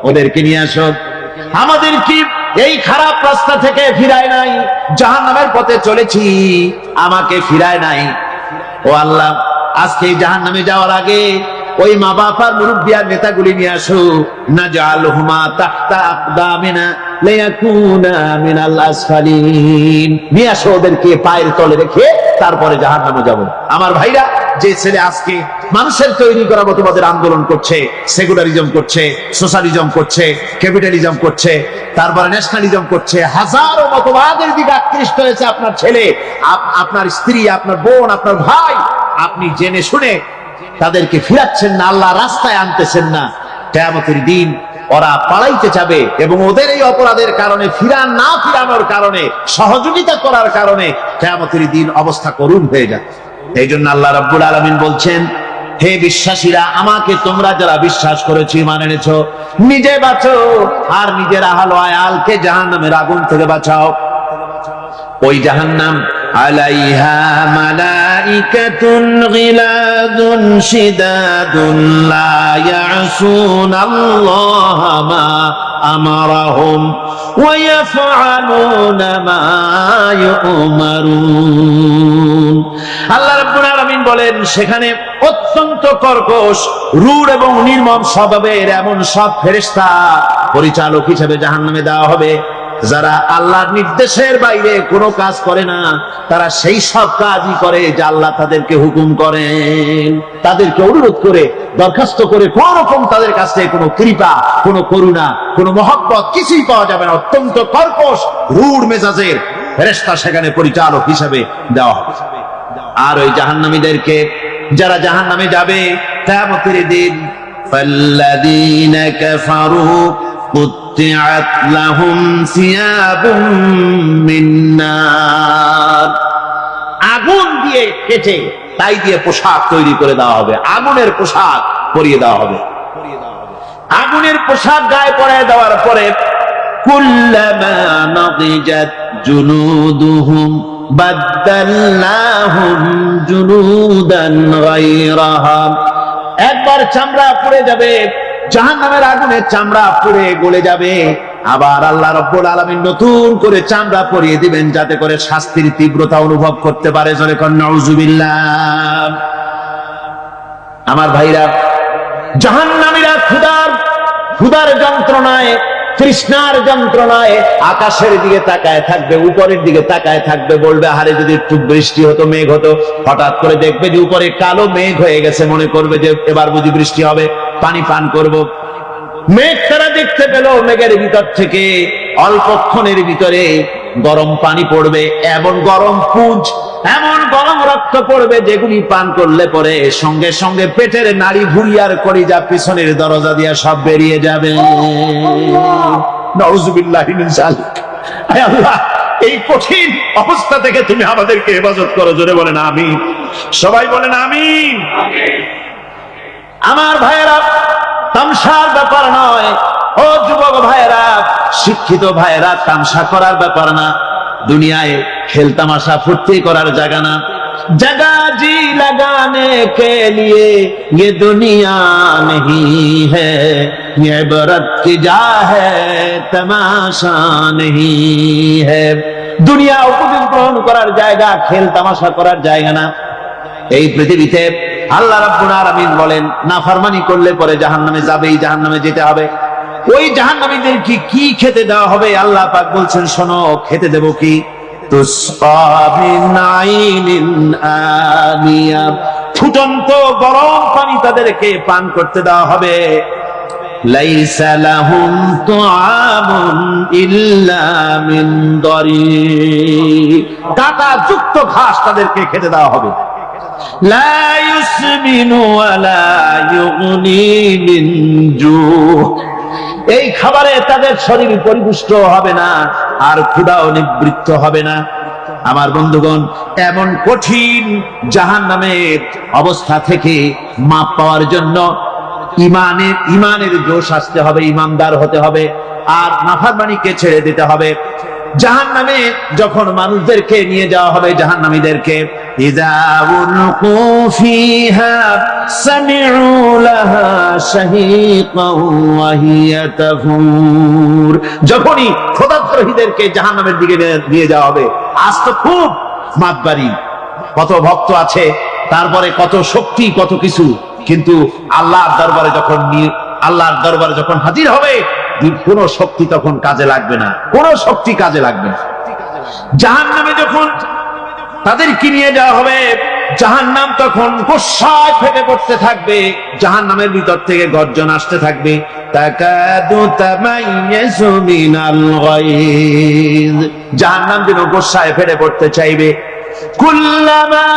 ওদেরকে নিয়ে আসো। আমাদের কি এই খারাপ রাস্তা থেকে ফিরায় নাই, জাহান্নামের পথে চলেছি, আমাকে ফিরায় নাই। ও আল্লাহ, আজকে জাহান্নামে যাওয়ার আগে ওই মা বাপ আর মুরব্বী আর নেতাগুলি নিয়ে আসো। নাজআলহুমা তাহতা আকদামিনা লিয়াকুনা মিনাল আসফালিন। নিয়ে আসো, ওদেরকে পায়ের তলে রেখে তারপরে জাহান্নামে যাব। আমার ভাইরা, যে ছেলে আজকে মানুষের তৈরি করা মতবাদের আন্দোলন করছে, সেকুলারিজম করছে, সোশ্যালিজম করছে, ক্যাপিটালিজম করছে, তারপরে ন্যাশনালিজম করছে, হাজারো মতবাদের দিকে আকৃষ্ট হয়েছে আপনার ছেলে, আপনার স্ত্রী, আপনার বোন, আপনার ভাই, আপনি জেনে শুনে তাদেরকে ফিরাচ্ছেন না, আল্লাহ রাস্তায় আনতেছেন না। কিয়ামতের দিন ওরা পালাইতে যাবে, এবং ওদের এই অপরাধের কারণে, ফিরানোর কারণে, সহযোগিতা করার কারণে কিয়ামতের দিন অবস্থা করুণ হয়ে যাবে। এই জন্য আল্লাহ রাব্বুল আলামিন বলছেন, হে বিশ্বাসীরা, আমাকে তোমরা যারা বিশ্বাস করেছো, ঈমান এনেছো, নিজে বাঁচো আর নিজের আহল আয়ালকে জাহান্নামের আগুন থেকে বাঁচাও। ওই জাহান্নাম আলাইহা মালাইকাতুন গিলাদুন শিদাদুন লা ইয়াসুনাল্লাহা মা আমারাহুম ওয়া ইয়াফআলুনা মা ইউমারুন। আল্লাহ রাব্বুল আলামিন বলেন, সেখানে অত্যন্ত কর্কশ, রূঢ় এবং নির্মম স্বভাবের এমন সব ফেরেশতা পরিচালক হিসেবে জাহান্নামে দেওয়া হবে, যারা আল্লাহর নির্দেশের বাইরে কোনো কাজ করে না, তারা সেই সব কাজই করে যা আল্লাহ তাদেরকে হুকুম করেন। তাদেরকে অনুরোধ করে, দরখাস্ত করে কোন রকম তাদের কাছে কোনো কৃপা, কোনো করুণা, কোনো মহব্বত কিছুই পাওয়া যাবে না। অত্যন্ত কর্কশ, রূঢ় মেজাজের ফেরেশতা সেখানে পরিচালক হিসেবে দেওয়া হবে। আর ওই জাহান্নামীদেরকে, যারা জাহান্নামে যাবে কিয়ামতের দিন, ফাল্লাযীনা কাফারু কুত্তিআত লাহুম সিয়াবুম মিন নার। আগুন দিয়ে কেটে তাই দিয়ে পোশাক তৈরি করে দেওয়া হবে, আগুনের পোশাক পরিয়ে দেওয়া হবে। আগুনের পোশাক গায়ে পরিয়ে দেওয়ার পরে, কুল্লামা নাদিজাত জুনুদুহুম বাদদালনাহুম জুনুদান গায়রাহা। একবার চামড়া পুড়ে যাবে, জাহান্নামের আগুনে চামড়া পুড়ে গলে যাবে, আবার আল্লাহ রাব্বুল আলামিন নতুন করে চামড়া পরিয়ে দিবেন যাতে করে শাস্তির তীব্রতা অনুভব করতে পারে। জোরে কোন নাউজুবিল্লাহ। আমার ভাইরা, জাহান্নামীরা ক্ষুধার যন্ত্রণায়, তৃষ্ণার যন্ত্রণায় আকাশের দিকে তাকায় থাকবে, উপরের দিকে তাকায় থাকবে, বলবে আরে যদি একটু বৃষ্টি হতো, মেঘ হতো। হঠাৎ করে দেখবে যে উপরে কালো মেঘ হয়ে গেছে, মনে করবে যে এবার বুঝি বৃষ্টি হবে, পানি পান করব। মেঘ তারা দেখতে পেল, মেঘের ভিতর থেকে অল্পক্ষণের ভিতরে গরম পানি পড়বে, এমন গরম পুঁজ, এমন গরম রক্ত পড়বে যেগুলি পান করলে পরে সঙ্গে সঙ্গে পেটের নাড়ি ভুঁড়িয়ার কলিজা পিছনের দরজা দিয়া সব বেরিয়ে যাবে। নাউজুবিল্লাহি মিন যালিক। আয় আল্লাহ, এই কঠিন অবস্থা থেকে তুমি আমাদেরকে হেফাজত করো। জোরে বলেন আমিন। সবাই বলেন আমিন। আমার ভাইয়েরা, তামসার ব্যাপার নয়। ও যুবক ভাইয়েরা, শিক্ষিত ভাইয়েরা, তামসা করার ব্যাপার না। দুনিয়ায় খেল তামাশা ফুর্তি করার জায়গা না। जगह जी लगाने के लिए ये दुनिया नहीं है, ये इबरत की जा है, तमाशा नहीं है। দুনিয়া উপভোগ গ্রহণ করার জায়গা, খেল তামাশা করার জায়গা না। এই পৃথিবীতে আল্লাহ রাব্বুল আলামিন বলেন, নাফরমানি করলে পরে জাহান্নামে যাবেই, জাহান্নামে যেতে হবে। ওই জাহান্নামীদের কি খেতে দেওয়া হবে? আল্লাহ পাক বলছেন, শোনো, খেতে দেব কি? তুসকা মিন আইনিন আনিয়া, ফুটন্ত গরম পানি তাদেরকে পান করতে দেওয়া হবে। লাইসা লাহুম তুআমুন ইল্লা মিন দরি, কাঁটা যুক্ত ঘাস তাদেরকে খেতে দেওয়া হবে। লা ইউসমিনু ওয়ালা ইউগনি মিন জু, এই খাবারে তাদের শরীর পরিপুষ্ট হবে না, আর ক্ষুধাও নিবৃত্ত হবে না। আমার বন্ধুগণ, এমন কঠিন জাহান্নামের অবস্থা থেকে মাপ পাওয়ার জন্য ইমানের জোশ আসতে হবে, ইমানদার হতে হবে, আর নাফরমানিকে ছেড়ে দিতে হবে। জাহান্নামে যখন মানুষদেরকে নিয়ে যাওয়া হবে, জাহান্নামীদেরকে, ইযা উলকু ফিহা সামিউ লাহা শাহীকান ওয়া হিয়া তাফুর, যখনই খোদাদ্রোহীদেরকে জাহান্নামের দিকে নিয়ে যাওয়া হবে, আজ তো খুব মাতবাড়ি, কত ভক্ত আছে, তারপরে কত শক্তি, কত কিছু, কিন্তু আল্লাহর দরবারে যখন হাজির হবে, কোন শক্তি তখন কাজে লাগবে না, কোন শক্তি কাজে লাগবে না। জাহান্নামে যখন তাদেরকে নিয়ে যাওয়া হবে, জাহান্নাম তখন গোসায় ফেটে পড়তে থাকবে, জাহান্নামের ভিতর থেকে গর্জন আসতে থাকবে, তাকাদু তামাইয়াজু মিনাল গায়জ, জাহান্নাম যেন গোসায় ফেটে পড়তে চাইবে। কুল্লামা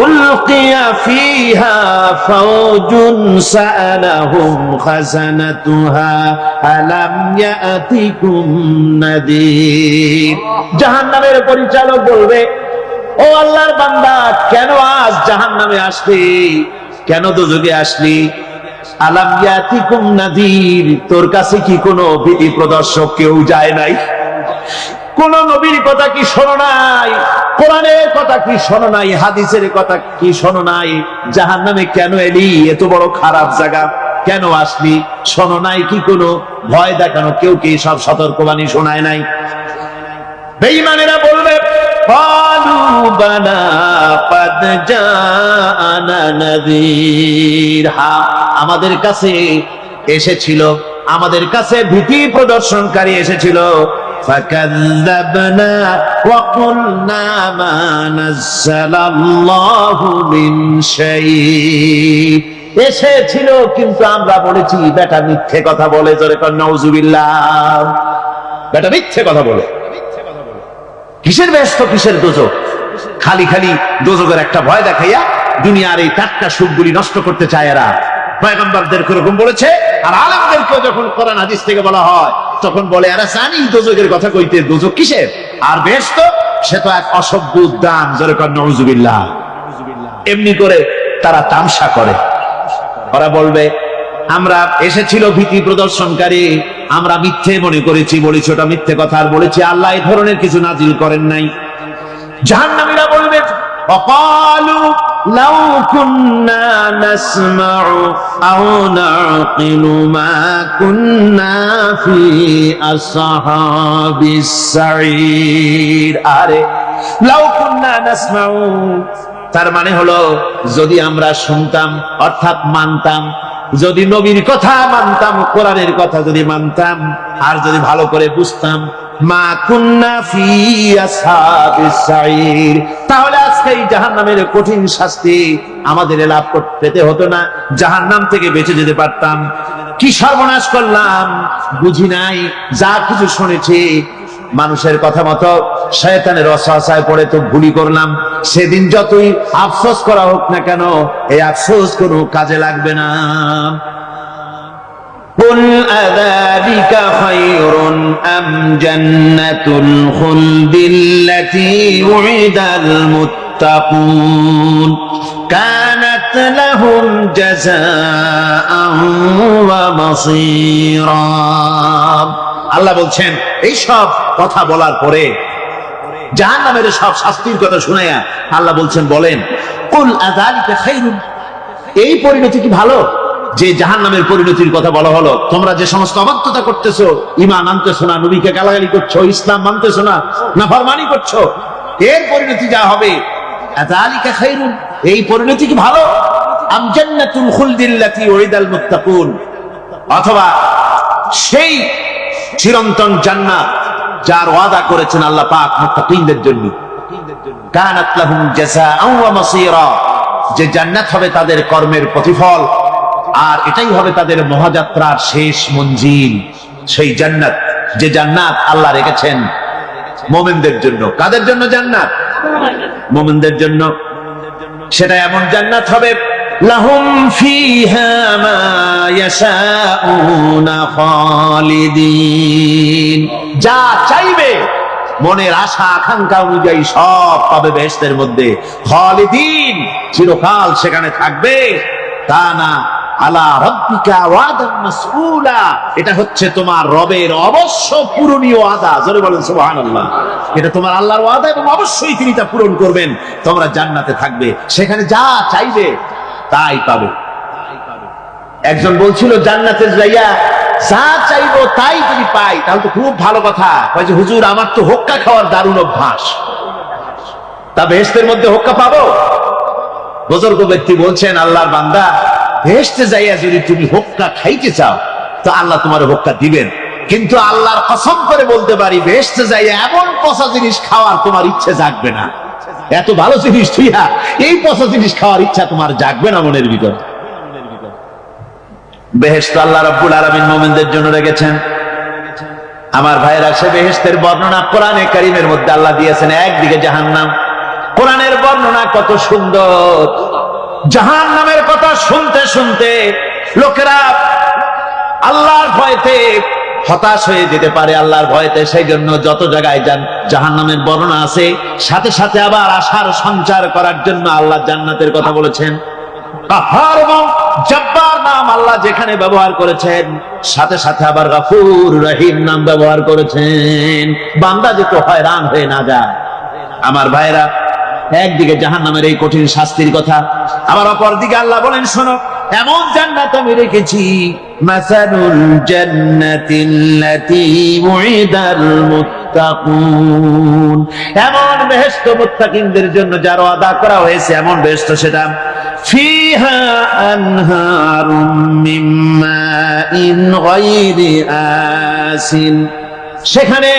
উলকিয়া ফিহা ফাওজুন সাআলাহুম খাজানাতুহা আলাম ইয়াতিকুম নাদির, জাহান্নামের পরিচালক বলবে, ও আল্লাহর বান্দা, কেন আজ জাহান্নামে আসলি, কেন দোজখে আসলি? আলাম ইয়াতিকুম নাদির, তোর কাছে কি কোনো ভীতি প্রদর্শক কেউ যায় নাই? কোন নবীর কথা কি শোনো নাই? কোরআনের কথা কি শোনো নাই? হাদিসের কথা কি শোনো নাই? জাহান্নামে কেন এলি? এত বড় খারাপ জায়গা কেন আসলি? শোনো নাই কি? কোনো ভয় দেখানো কেউ কি সব সতর্কবাণী শোনায় নাই? বেঈমানেরা বলবে, ক্বালু বালা ক্বাদ জাআনা নাযীর, হ্যাঁ, আমাদের কাছে এসেছিল, আমাদের কাছে ভীতি প্রদর্শনকারী এসেছিল। ফাকাযযাবনা ওয়া কুলনা মা নাযালাল্লাহু মিন শাই, এসেছিল কিন্তু আমরা বলেছি বেটা মিথ্যে কথা বলে। জোরে কোন নাউজুবিল্লাহ। বেটা মিথ্যে কথা বলে। কিসের ব্যস্ত, কিসের দোজখ? খালি খালি দোজখের একটা ভয় দেখাইয়া দুনিয়ার এই টাটকা সুখগুলি নষ্ট করতে চায় এরা। পয়গম্বরদের এরকম বলেছে, আর আলেমদেরকেও যখন কোরআন হাদিস থেকে বলা হয় তখন বলে, এরা জানি দোজখের কথা কইতে, দোজখ কিসের, আর ব্যস্ত সে তো এক অসভ্য উদ্যান। জোরে কোন নাউজুবিল্লাহ। এমনি করে তারা তামসা করে। ওরা বলবে, আমরা এসেছিল ভীতি প্রদর্শনকারী, আমরা মিথ্যে মনে করেছি, বলেছি ওটা মিথ্যে কথা, আর বলেছি আল্লাহ এই ধরনের কিছু নাজিল করেন নাই। জাহান্নামীরা বলবে, ওয়াকালু লাউ কুন্না নাসমাউ আও নাকিলু মা কুন্না ফি আসহাবিস সাঈর। আরে লাউ কুন্না নাসমাউ, তার মানে হলো যদি আমরা শুনতাম অর্থাৎ মানতাম, যদি নবীর কথা মানতাম, কোরআনের কথা যদি মানতাম, আর যদি ভালো করে বুঝতাম, মা কুন্না ফি আসহাবিস সাঈর, তাহলে আজকে এই জাহান্নামের কঠিন শাস্তি আমাদের লাভ পেতে হতো না, জাহান্নাম থেকে বেঁচে যেতে পারতাম। কি সর্বনাশ করলাম বুঝি নাই, যা কিছু শুনেছি মানুষের কথা মতো শয়তানের ওয়াসওয়াসায় পড়ে তো ভুলই করলাম। সেদিন যতই আফসোস করা হোক না কেন, এই আফসোস কোনো কাজে লাগবে না। قل أذلك خير أم جنة الخلد التي وعد المتقون كانت لهم جزاء ومصيرا। আল্লাহ বলছেন এই সব কথা বলার পরে, জাহান্নামের সব শাস্তির কথা শুনাইয়া আল্লাহ বলছেন বলেন, কুল আযালিকা খায়রুন, এই পরিণতি কি ভালো যে জাহান্নামের পরিণতির কথা বলা হলো? তোমরা যে সমস্ত অবাধ্যতা করতেছো, ঈমান আনতেছো না, নবীকে গালাগালি করছো, ইসলাম মানতেছো না, নাফরমানি করছো, এর পরিণতি যা হবে, আযালিকা খায়রুন, এই পরিণতি কি ভালো? আম জান্নাতুল খুলদিল্লাতী উইদাল মুত্তাকুন, অথবা সেই চিরন্তন জান্নাত যার ওয়াদা করেছেন আল্লাহ পাক মুত্তাকিনদের জন্য, কানাত লাহুম জাযাআন ওয়া মাসীরা, যে জান্নাত হবে তাদের কর্মের প্রতিফল, আর এটাই হবে তাদের মহাযাত্রার শেষ মঞ্জিল। সেই জান্নাত, যে জান্নাত আল্লাহ রেখেছেন মুমিনদের জন্য। কাদের জন্য জান্নাত? মুমিনদের জন্য। সেটা এমন জান্নাত হবে, লাহুম ফিহা মা ইয়াশাউনা খালিদিন, যা চাইবে মনের আশা আকাঙ্ক্ষা অনুযায়ী সব পাবে বেহেশতের মধ্যে। খালিদিন, চিরকাল সেখানে থাকবে। তা না আলা রাব্বিকা ওয়াদান মাসউলা, এটা হচ্ছে তোমার রবের অবশ্য পূরণীয় ওয়াদা। জোরে বলেন সুবহানাল্লাহ। এটা তোমার আল্লাহর ওয়াদা এবং অবশ্যই তিনি তা পূরণ করবেন। তোমরা জান্নাতে থাকবে, সেখানে যা চাইবে তাই পাবে। একজন বলছিল জান্নাতে যাইয়া যা চাইবো তাই যদি পাই তাহলে তো খুব ভালো কথা। কয় যে হুজুর আমার তো হোক্কা খাওয়ার দারুণ অভ্যাস, তা বেহেশতের মধ্যে হোক্কা পাবো? বুজুর্গ ব্যক্তি বলছেন, আল্লাহর বান্দা, বেহেশতে যাইয়া যদি তুমি হোক্কা খাইতে চাও তো আল্লাহ তোমার হোক্কা দিবেন, কিন্তু আল্লাহর কসম করে বলতে পারি বেহেশতে যাইয়া এমন পচা জিনিস খাওয়ার তোমার ইচ্ছে জাগবে না। এত ভালো জিনিস তুইয়া এই পচা জিনিস খাওয়ার ইচ্ছা তোমার জাগবে না মনের ভিতর। বেহেশত আল্লাহ রাব্বুল আলামিন মুমিনদের জন্য রেখেছেন। আমার ভাইরা, সে বেহেশতের বর্ণনা কোরআনে কারীমের মধ্যে আল্লাহ দিয়েছেন। একদিকে জাহান্নাম, কোরআনের বর্ণনা কত সুন্দর। জাহান্নামের কথা শুনতে শুনতে লোকেরা আল্লাহর ভয়তে হতাশ হয়ে যেতে পারে, আল্লাহর ভয়তে। সেই জন্য যত জায়গায় জাহান্নামের বর্ণনা আছে, সাথে সাথে আবার আশার সঞ্চার করার জন্য আল্লাহ জান্নাতের কথা বলেছেন। কাহার এবং জব্বার নাম আল্লাহ যেখানে ব্যবহার করেছেন, সাথে সাথে আবার গফুর রহিম নাম ব্যবহার করেছেন, বান্দা যেন হয়রান হয়ে না যায়। আমার ভাইরা, একদিকে জাহান্নামের এই কঠিন শাস্তির কথা, আবার অপর দিকে আল্লাহ বলেন, শোনো, এমন জান্নাত আমি রেখেছি, মাসালুল জান্নাতিল্লাতী উইদাল মুত্তাকুন, এমন বেহেশত মুত্তাকিনদের জন্য যার ওয়াদা করা হয়েছে, এমন বেহেশত সেটা, ফিহা আনহারুম মিন মাইন গায়রি আসিন, সেখানে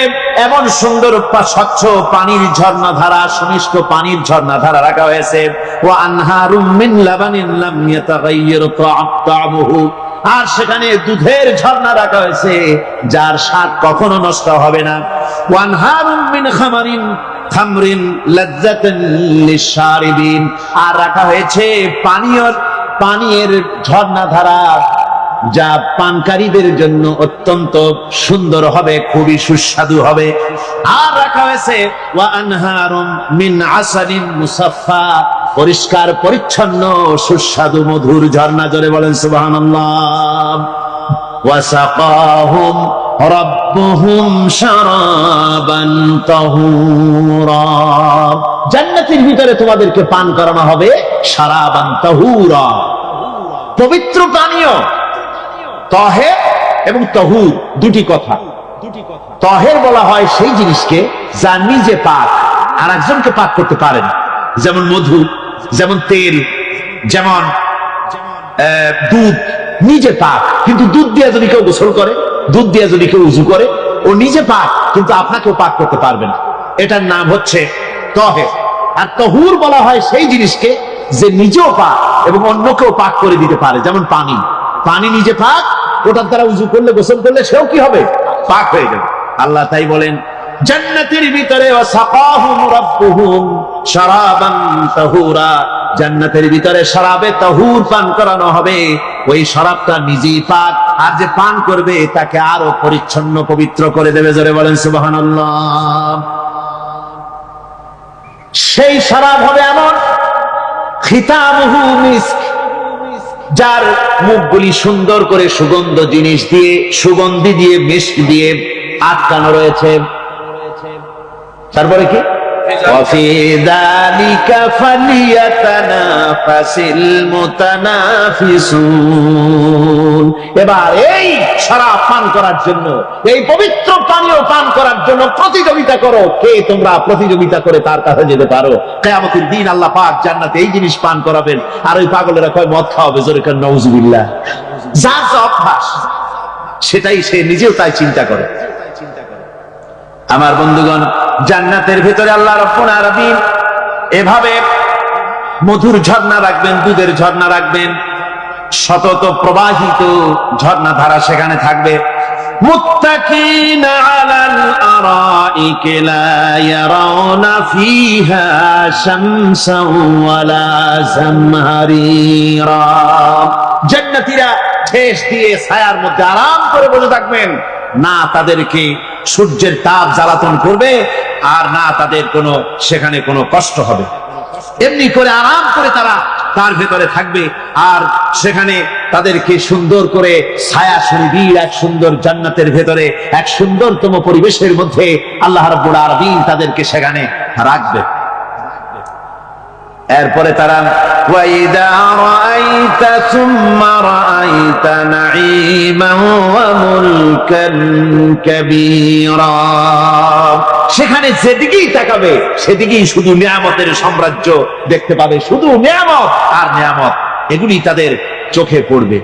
এমন সুন্দর স্বচ্ছ পানির ঝর্ণাধারা, সুমিষ্ট পানির ঝর্ণাধারা রাখা হয়েছে। ওয়া আনহারুম মিন লাবানিন লাম ইয়াতাগায়্যার তা'আমুহু, আর সেখানে দুধের ঝর্ণা রাখা হয়েছে যার স্বাদ কখনো নষ্ট হবে না। ওয়া আনহারুম মিন খামরিন লাযযাতান লিশ-শারিবিন, আর রাখা হয়েছে পানীয়ের ঝর্ণাধারা যা পানকারীদের জন্য অত্যন্ত সুন্দর হবে, খুবই সুস্বাদু হবে। আর রাখা হয়েছে ওয়া আনহারুম মিন আসালিন মুসাফফা, পরিষ্কার পরিচ্ছন্ন সুস্বাদু মধুর ঝর্ণা। জোরে বলেন সুবহানাল্লাহ। ওয়া সাকাহুম রাব্বুহুম শারাবান তাহুরা। জান্নাতের ভিতরে তোমাদেরকে পান করানো হবে শারাবান তাহুরা, পবিত্র পানীয়। তাহের এবং তাহুর দুটি কথা। তাহের বলা হয় সেই জিনিসকে যা নিজে পাক আর একজনকে পাক করতে পারে না, যেমন মধু, যেমন তেল, যেমন দুধ নিজে পাক, কিন্তু দুধ দিয়ে যদি কেউ গোসল করে, দুধ দিয়ে যদি কেউ উযু করে, ও নিজে পাক কিন্তু আপনাকেও পাক করতে পারবে না। এটার নাম হচ্ছে তাহের। আর তাহুর বলা হয় সেই জিনিসকে যে নিজেও পাক এবং অন্যকেও পাক করে দিতে পারে, যেমন পানি। পানি নিজে পাক, ওটার দ্বারা উযু করলে, গোসল করলে সেও কি হবে? পাক হয়ে যাবে। আল্লাহ তাই বলেন জান্নাতের ভিতরে ওয়াসাকাহুম রাব্বুহুম শারাবান তাহুরা, জান্নাতের ভিতরে শরাবে তাহুর পান করানো হবে। ওই শরাবটা নিজেই পাক, আর যে পান করবে তাকে আরো পরিচ্ছন্ন পবিত্র করে দেবে। জোরে বলেন সুবহানাল্লাহ। সেই শরাব হবে এমন, খিতামুহু মিস্ক, যার মুখগুলি সুন্দর করে সুগন্ধ জিনিস দিয়ে, সুগন্ধি দিয়ে, মিস্ক দিয়ে আটকানো রয়েছে। তারপরে কি? وفي ذلك فليتنافس المتنافسون। এবার এই শরাব পান করার জন্য, এই পবিত্র পানীয় পান করার জন্য প্রতিযোগিতা করো। কে তোমরা প্রতিযোগিতা করে তার কাছে যেতে পারো? কিয়ামতের দিন আল্লাহ পাক জান্নাতে এই জিনিস পান করাবেন, আর ওই পাগলেরা কয় মদ খাওয়াবে। জোরে কান নাউজুবিল্লাহ। যার যা অভ্যাস সেটাই সে নিজেও তাই চিন্তা করে। আমার বন্ধুগণ, জান্নাতের ভিতরে আল্লাহ রাব্বুল আলামিন এভাবে মধুর ঝর্ণা রাখবেন, দুধের ঝর্ণা রাখবেন, সতত প্রবাহিত ঝর্ণা ধারা সেখানে থাকবে। মুত্তাকিনা আলাল আরাইকি লা ইয়ারাউনা ফিহা শামসান ওয়ালা জামহারিরা। জান্নাতীরা ঠেস দিয়ে ছায়ার মধ্যে আরাম করে বসে থাকবেন, না তাদেরকে সূর্যের তাপ জ্বালাতন করবে, আর না তাদের সেখানে কোনো কষ্ট হবে। এমনি করে আরাম করে তারা তার ভেতরে থাকবে, আর সেখানে তাদেরকে সুন্দর করে ছায়া সুনিবিড় এক সুন্দর জান্নাতের ভেতরে এক সুন্দরতম পরিবেশের মধ্যে আল্লাহ রাব্বুল আলামিন তাদেরকে সেখানে রাখবে। এরপরে তারা ওয়াইদা রাআইতা সুম্মা রাআইতা নাঈমান ওয়া মুলকান কাবীরা। সেখানে যেদিকেই তাকাবে সেদিকেই শুধু নিয়ামতের সাম্রাজ্য দেখতে পাবে, শুধু নিয়ামত আর নিয়ামত, এগুলি তাদের চোখে পড়বে।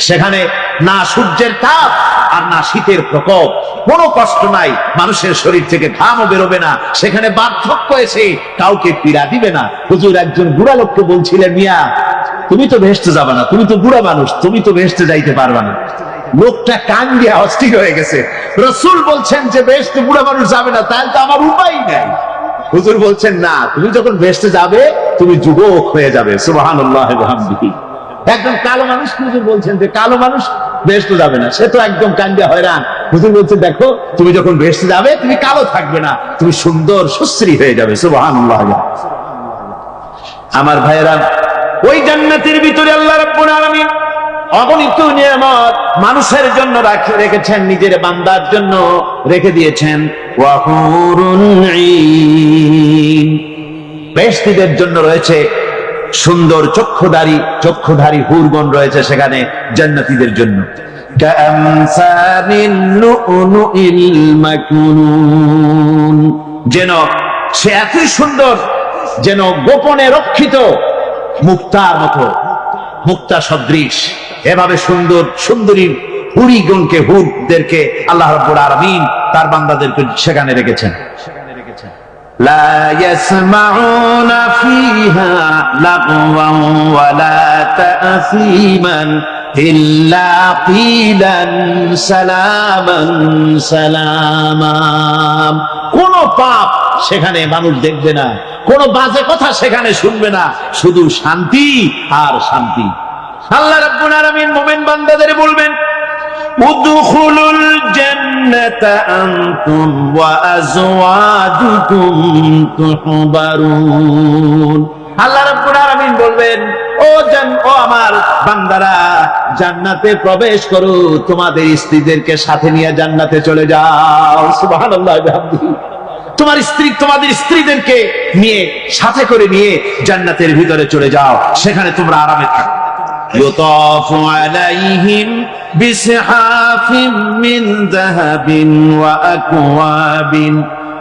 সেখানে না সূর্যের তাপ আর না শীতের প্রকোপ, কোনো কষ্ট নাই, মানুষের শরীর থেকে ঘামও বেরোবে না, সেখানে বার্ধক্য এসে কাউকে পীড়া দিবে না। হুজুর একজন বুড়া লোককে বলছিলেন, মিয়া তুমি তো ভেস্তে যাবে না, তুমি তো বুড়া মানুষ, তুমি তো ভেস্তে যাইতে পারবে না। লোকটা কান দিয়ে অস্থির হয়ে গেছে। রাসূল বলছেন যে ভেস্তে বুড়া মানুষ যাবে না, তাহলে তো আমার উপায় নাই। হুজুর বলছেন না, তুমি যখন ভেস্তে যাবে তুমি যুবক হয়ে যাবে। সুবহানাল্লাহ ওয়া বিহামদিহি। একদম কালো মানুষ হুজুর বলছেন যে কালো মানুষ ভেস্তে যাবে না, সে তো একদম কান্দিয়া হয়রান। হুজুর বলছেন দেখো, তুমি যখন ভেস্তে যাবে তুমি কালো থাকবে না, তুমি সুন্দর সুশ্রী হয়ে যাবে। সুবহানাল্লাহ। আমার ভাইয়েরা, ওই জান্নাতের ভিতরে আল্লাহ রাব্বুল আলামিন অগণিত নিয়ামত মানুষের জন্য রেখেছেন, নিজের বান্দার জন্য রেখে দিয়েছেন। ওয়া হুরুন ঈন, বেহেশতীদের জন্য রয়েছে সুন্দর চক্ষুধারী হুরগণ রয়েছে সেখানে জান্নাতীদের জন্য। কাআমসালিল লুউলুইল মাকনুন, যেন সে এতই সুন্দর, যেন গোপনে রক্ষিত মুক্তার মতো, মুক্তা সদৃশ। এভাবে সুন্দর সুন্দরী হুরগণকে, হুরদেরকে আল্লাহ রাব্বুল আলামিন তার বান্দাদেরকে সেখানে রেখেছেন। লা ইয়াসমাউনা ফিহা লাগওয়ান ওয়ালা তা'সীমান ইল্লা কিলান সালামান সালামা। কোন পাপ সেখানে মানুষ দেখবে না, কোন বাজে কথা সেখানে শুনবে না, শুধু শান্তি আর শান্তি। আল্লাহ রাব্বুল আলামিন মুমিন বান্দাদের বলবেন, উদখুলুল জান্নাতা আনতুম ওয়া আজওয়াজুকুম তুহবারুন। আল্লাহ রাব্বুল আলামিন বলবেন, ও আমার বান্দারা, জান্নাতে প্রবেশ করো, তোমাদের স্ত্রীদেরকে সাথে নিয়ে জান্নাতে চলে যাও। সুবহানাল্লাহ বিহামদিহি। তোমার স্ত্রী, তোমাদের স্ত্রীদেরকে নিয়ে, সাথে করে নিয়ে জান্নাতের ভিতরে চলে যাও, সেখানে তোমরা আরামে থাকো। يطاف عليهم بصحاف من ذهب وأكواب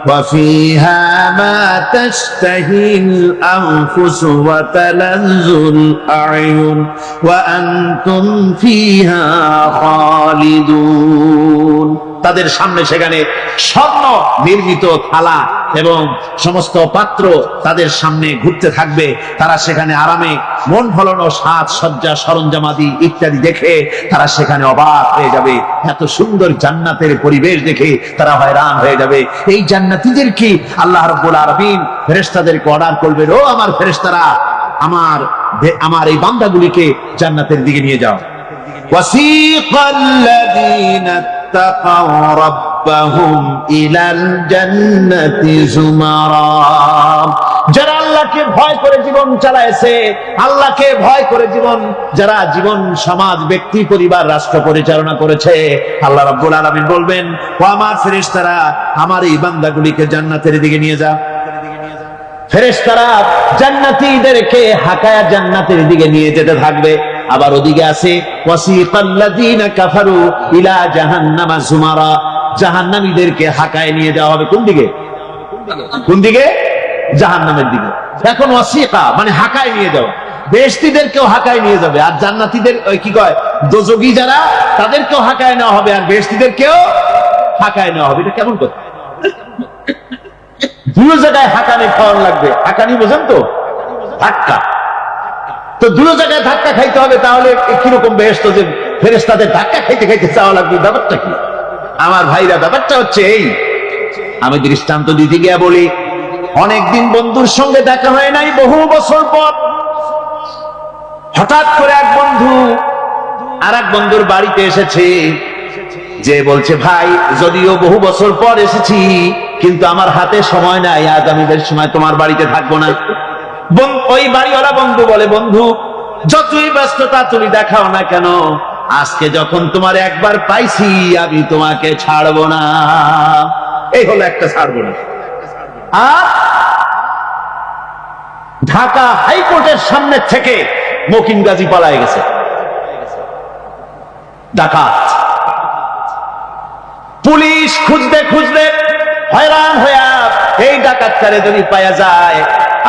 وفيها ما تشتهي الأنفس وتلذ الأعين وأنتم فيها خالدون। তাদের সামনে সেখানে স্বর্ণ নির্মিত থালা এবং সমস্ত পাত্র তাদের সামনে ঘুরতে থাকবে। তারা সেখানে আরামে মন ভোলানো সাজ সজ্জা সরঞ্জামাদি ইত্যাদি দেখে তারা সেখানে অবাক হয়ে যাবে। এত সুন্দর জান্নাতের পরিবেশ দেখে তারা হয়রান হয়ে যাবে। এই জান্নাতীদেরকে আল্লাহ রাব্বুল আলামিন ফেরেশতাদেরকে অর্ডার করবেন, ও আমার ফেরেশতারা, আমার এই বান্দাগুলিকে জান্নাতের দিকে নিয়ে যাও। وسيق الذين اتقوا ربهم إلى الجنة زمرا। যারা আল্লাহকে ভয় করে জীবন চালাইছে, আল্লাহকে ভয় করে যারা জীবন সমাজ ব্যক্তি পরিবার রাষ্ট্র পরিচালনা করেছে, আল্লাহ রাব্বুল আলামিন বলবেন, ও আমার ফেরেশতারা, আমার এই বান্দাগুলিকে জান্নাতের দিকে নিয়ে যাও। ফেরেশতারা জান্নাতীদেরকে হাকায়া জান্নাতের দিকে নিয়ে যেতে থাকবে। আবার ওদিকে আছে ওয়াসিকাল্লাযীনা কাফারু ইলা জাহান্নামা যুমারা, জাহান্নামীদেরকে হাকায় নিয়ে যাওয়া হবে কোন দিকে? কোন দিকে? জাহান্নামের দিকে। এখন ওয়াসিকা মানে হাকায় নিয়ে যাওয়া, বেহেশতীদেরকেও হাকায় নিয়ে যাবে, আর জান্নাতীদের ওই কি কয় দোজখী যারা, তাদেরকেও হাকায় নেওয়া হবে, আর বেহেশতীদেরকেও হাকায় নেওয়া হবে। এটা কেমন কথা? দুই জায়গায় হাকানি খাওয়ান লাগবে। হাকানি বোঝেন তো? ধাক্কা। তো দুই জায়গায় ধাক্কা খাইতে হবে, তাহলে কিরকম বেহেশত যে ফেরেশতাদের ধাক্কা খাইতে খাইতে চাওয়া লাগবে, ব্যাপারটা কি? আমার ভাইরা, ব্যাপারটা হচ্ছে এই, আমি দৃষ্টান্ত দিতে গিয়া বলি, অনেকদিন বন্ধুর সঙ্গে দেখা হয় নাই, বহু বছর পর হঠাৎ করে এক বন্ধু আর এক বন্ধুর বাড়িতে এসেছে, যে বলছে, ভাই যদিও বহু বছর পর এসেছি, কিন্তু আমার হাতে সময় নাই, আজ আমি বেশ সময় তোমার বাড়িতে থাকবো না। ওই বাড়িওয়ালা বন্ধু বলে, বন্ধু যতই ব্যস্ততা তুমি দেখাও না কেন, আজকে যখন তোমার একবার পাইছি, আমি তোমাকে ছাড়বো না। এই হলো একটা ছাড়বো না। আর ঢাকা হাইকোর্টের সামনে থেকে মকিন গাজী পালায় গেছে, ডাকাত। পুলিশ খুঁজতে খুঁজতে হয়রান হইয়া এই ডাকাতটারে যদি পাওয়া যায়,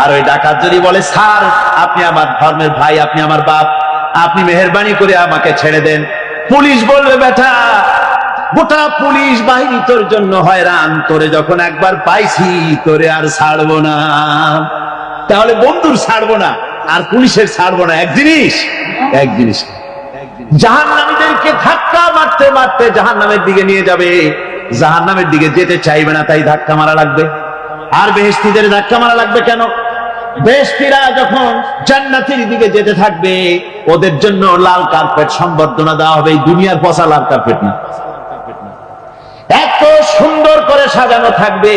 আর ওই ডাকাত যদি বলে, স্যার আপনি আমার ধর্মের ভাই, আপনি আমার বাপ, আপনি মেহেরবানি করে আমাকে ছেড়ে দেন, পুলিশ বলবে, বেটা গোটা পুলিশ বাহিনী তোর জন্য হয়রান, তোরে যখন একবার পাইছি তোরে আর ছাড়বো না। তাহলে বন্ধুর ছাড়বো না আর পুলিশের ছাড়বো না এক জিনিস? এক জিনিস। জাহান্নামীদেরকে ধাক্কা মারতে মারতে জাহান্নামের দিকে নিয়ে যাবে, জাহান্নামের দিকে যেতে চাইবে না, তাই ধাক্কা মারা লাগবে। আর বেহেশতীদের ধাক্কা মারা লাগবে কেন? বেহেশতীরা যখন জান্নাতের দিকে যেতে থাকবে, ওদের জন্য লাল কার্পেট সম্বর্ধনা দেওয়া হবে। এই দুনিয়ার পচা লাল কার্পেট না, এত সুন্দর করে সাজানো থাকবে।